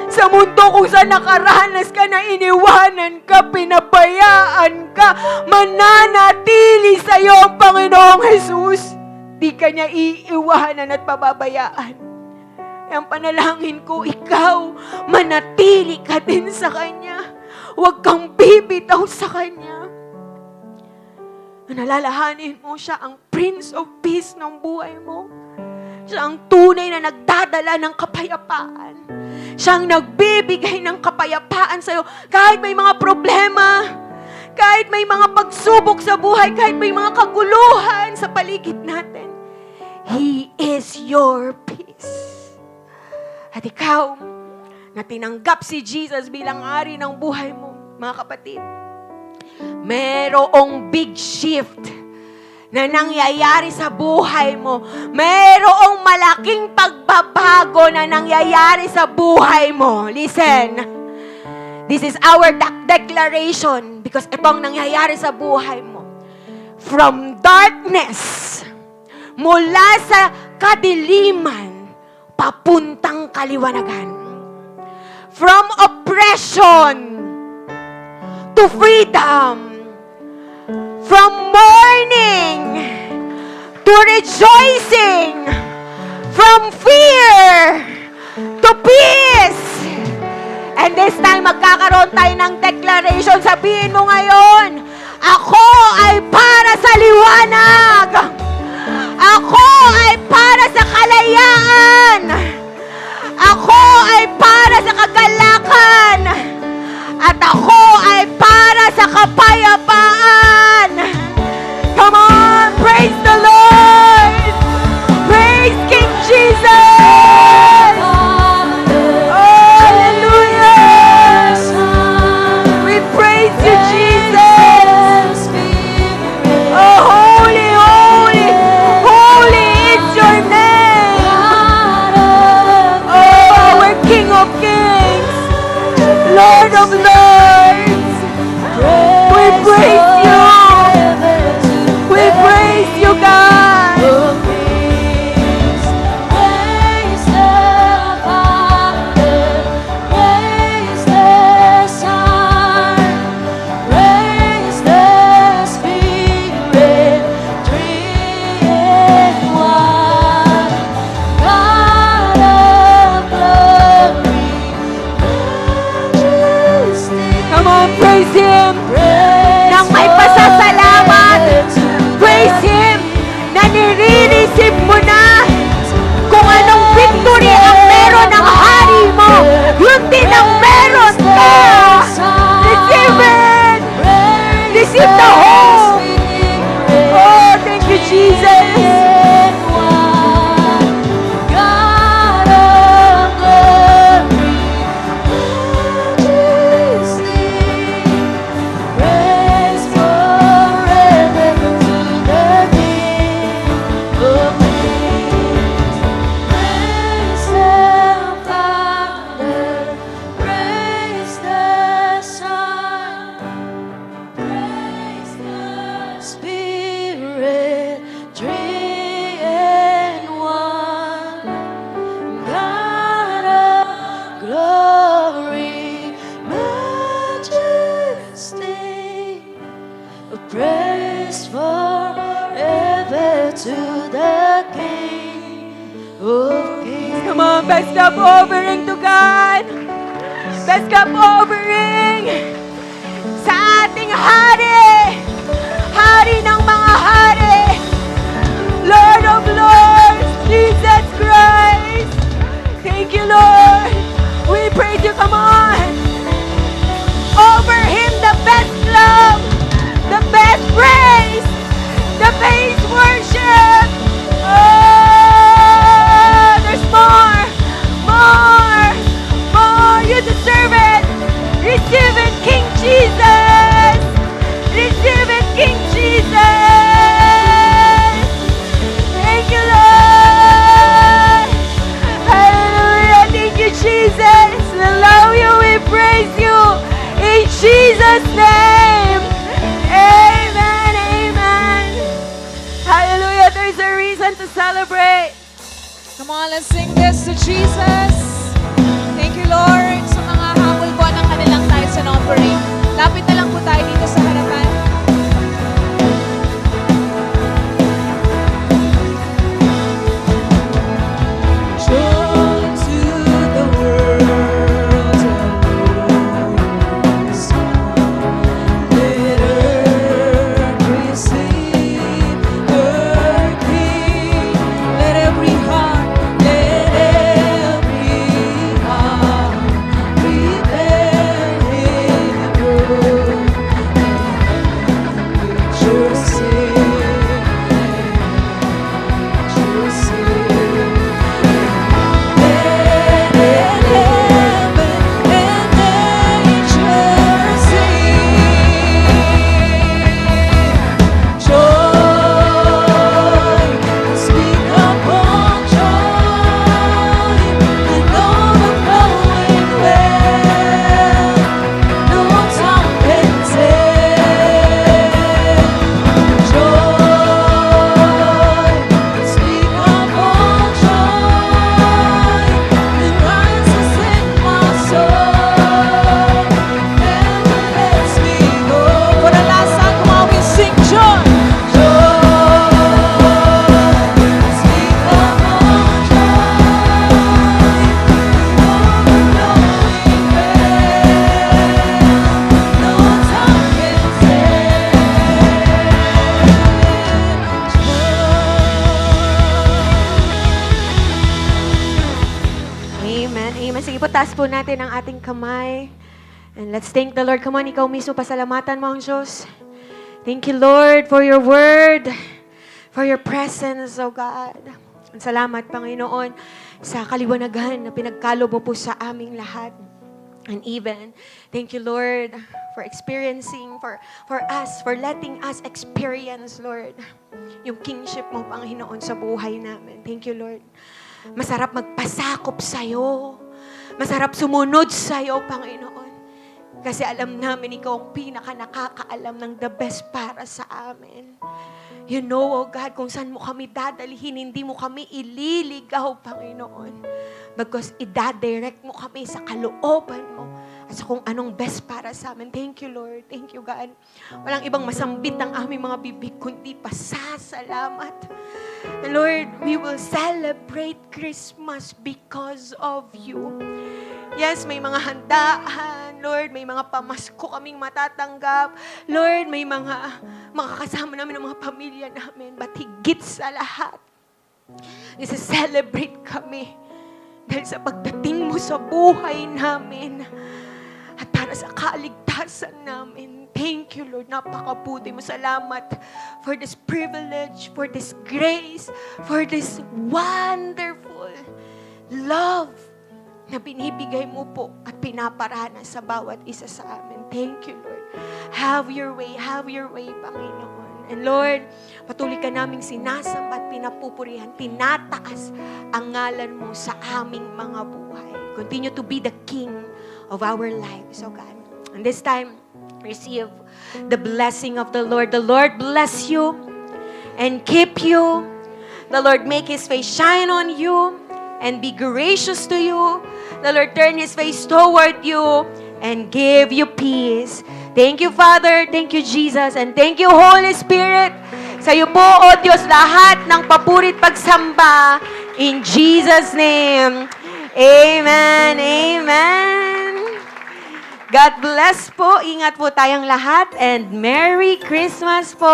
Sa mundo kung saan nakaranas ka na iniwanan ka, pinabayaan ka, mananatili sa iyo ang Panginoong Jesus. Di ka niya iiwanan at pababayaan. Ang panalangin ko, ikaw, manatili ka din sa Kanya. Huwag kang bibitaw sa Kanya. Nalalahanin mo siya ang Prince of Peace ng buhay mo. Siya ang tunay na nagdadala ng kapayapaan. Siya ang nagbibigay ng kapayapaan sa'yo. Kahit may mga problema, kahit may mga pagsubok sa buhay, kahit may mga kaguluhan sa paligid natin, He is your peace. At ikaw, na tinanggap si Jesus bilang ari ng buhay mo, mga kapatid, merong big shift na nangyayari sa buhay mo. Merong malaking pagbabago na nangyayari sa buhay mo. Listen, this is our declaration because ito ang nangyayari sa buhay mo. From darkness, mula sa kadiliman, papuntang kaliwanagan. From oppression to freedom. From mourning to rejoicing. From fear to peace. And this time, magkakaroon tayo ng declaration. Sabihin mo ngayon, ako ay para sa liwanag. Ako ay para sa kalayaan. Ako ay para sa kagalakan. At ako ay para sa kapayapaan. Come on, praise the Lord. Praise King Jesus. Oh, hallelujah. We praise you, Jesus. Oh, holy of Lords. We praise you. We praise you, God.
Praise the Father, praise the Son, praise the Spirit, three in one. God of glory, majesty.
Come on, praise Him. Nang may pasasalamat, praise Him na nirinisip mo na kung anong victory ang meron ng hari mo. Yun din ang meron ka. Receive it. Receive the hope. Oh, thank you, Jesus.
God of glory, majesty, praise forever to the King of Kings. Praise the Father, praise the Son, praise the Spirit, three in one. God of glory, majesty, praise forever to the King of Kings.
Come on, best cup offering to God. Best cup offering sa ating hari. Hari ng mga hari. Lord of Lords, Jesus Christ. Thank you, Lord. We praise you. Come on. Over Him the best love, the best praise, the best worship. Oh, there's more, more, more. You deserve it. Receive it, King Jesus. Receive it, King Jesus. Thank you, Lord. Hallelujah. Thank you, Jesus. We love you. We praise you. In Jesus' name. Amen. Amen. Hallelujah. There's a reason to celebrate.
Come on, let's sing this to Jesus. Thank you, Lord, sa mga habol po ng kanilang tithes and offering. Lapit na lang po tayo dito sa harapan. Joy to the world, let earth receive her King. Let every heart prepare Him room.
Itaas po natin ang ating kamay. And let's thank the Lord. Come on, ikaw mismo, pasalamatan mo ang Diyos. Thank you, Lord, for your word, for your presence, oh God. Salamat, Panginoon, sa kaliwanagan na pinagkalo mo po sa aming lahat. And even, thank you, Lord, for experiencing, for us, for letting us experience, Lord, yung kingship mo, Panginoon, sa buhay namin. Thank you, Lord. Masarap magpasakop sa'yo. Masarap sumunod sa'yo, Panginoon. Kasi alam namin ikaw ang pinaka nakakaalam ng the best para sa amin. You know, oh God, kung saan mo kami dadalhin, hindi mo kami ililigaw, Panginoon. Bagkus idadirect mo kami sa kalooban mo at sa kung anong best para sa amin. Thank you, Lord. Thank you, God. Walang ibang masambit ng aming mga bibig, kundi pasasalamat. And Lord, we will celebrate Christmas because of you. Yes, may mga handaan. Lord, may mga pamasko kaming matatanggap. Lord, may mga makakasama namin ng mga pamilya namin. But higit sa lahat, isa-celebrate kami dahil sa pagdating mo sa buhay namin at para sa kaligtasan namin. Thank you, Lord. Napakabuti mo. Salamat for this privilege, for this grace, for this wonderful love na binibigay mo po at pinaparana sa bawat isa sa amin. Thank you, Lord. Have your way, Panginoon. And Lord, patuloy ka naming sinasamba at pinapupurihan, tinataas ang ngalan mo sa aming mga buhay. Continue to be the King of our lives, oh God. And this time, receive the blessing of the Lord. The Lord bless you and keep you. The Lord make His face shine on you and be gracious to you. The Lord turn His face toward you and give you peace. Thank you, Father. Thank you, Jesus. And thank you, Holy Spirit. Sa iyo po, O Diyos, lahat ng papurit pagsamba. In Jesus' name. Amen. Amen. God bless po. Ingat po tayong lahat. And Merry Christmas po.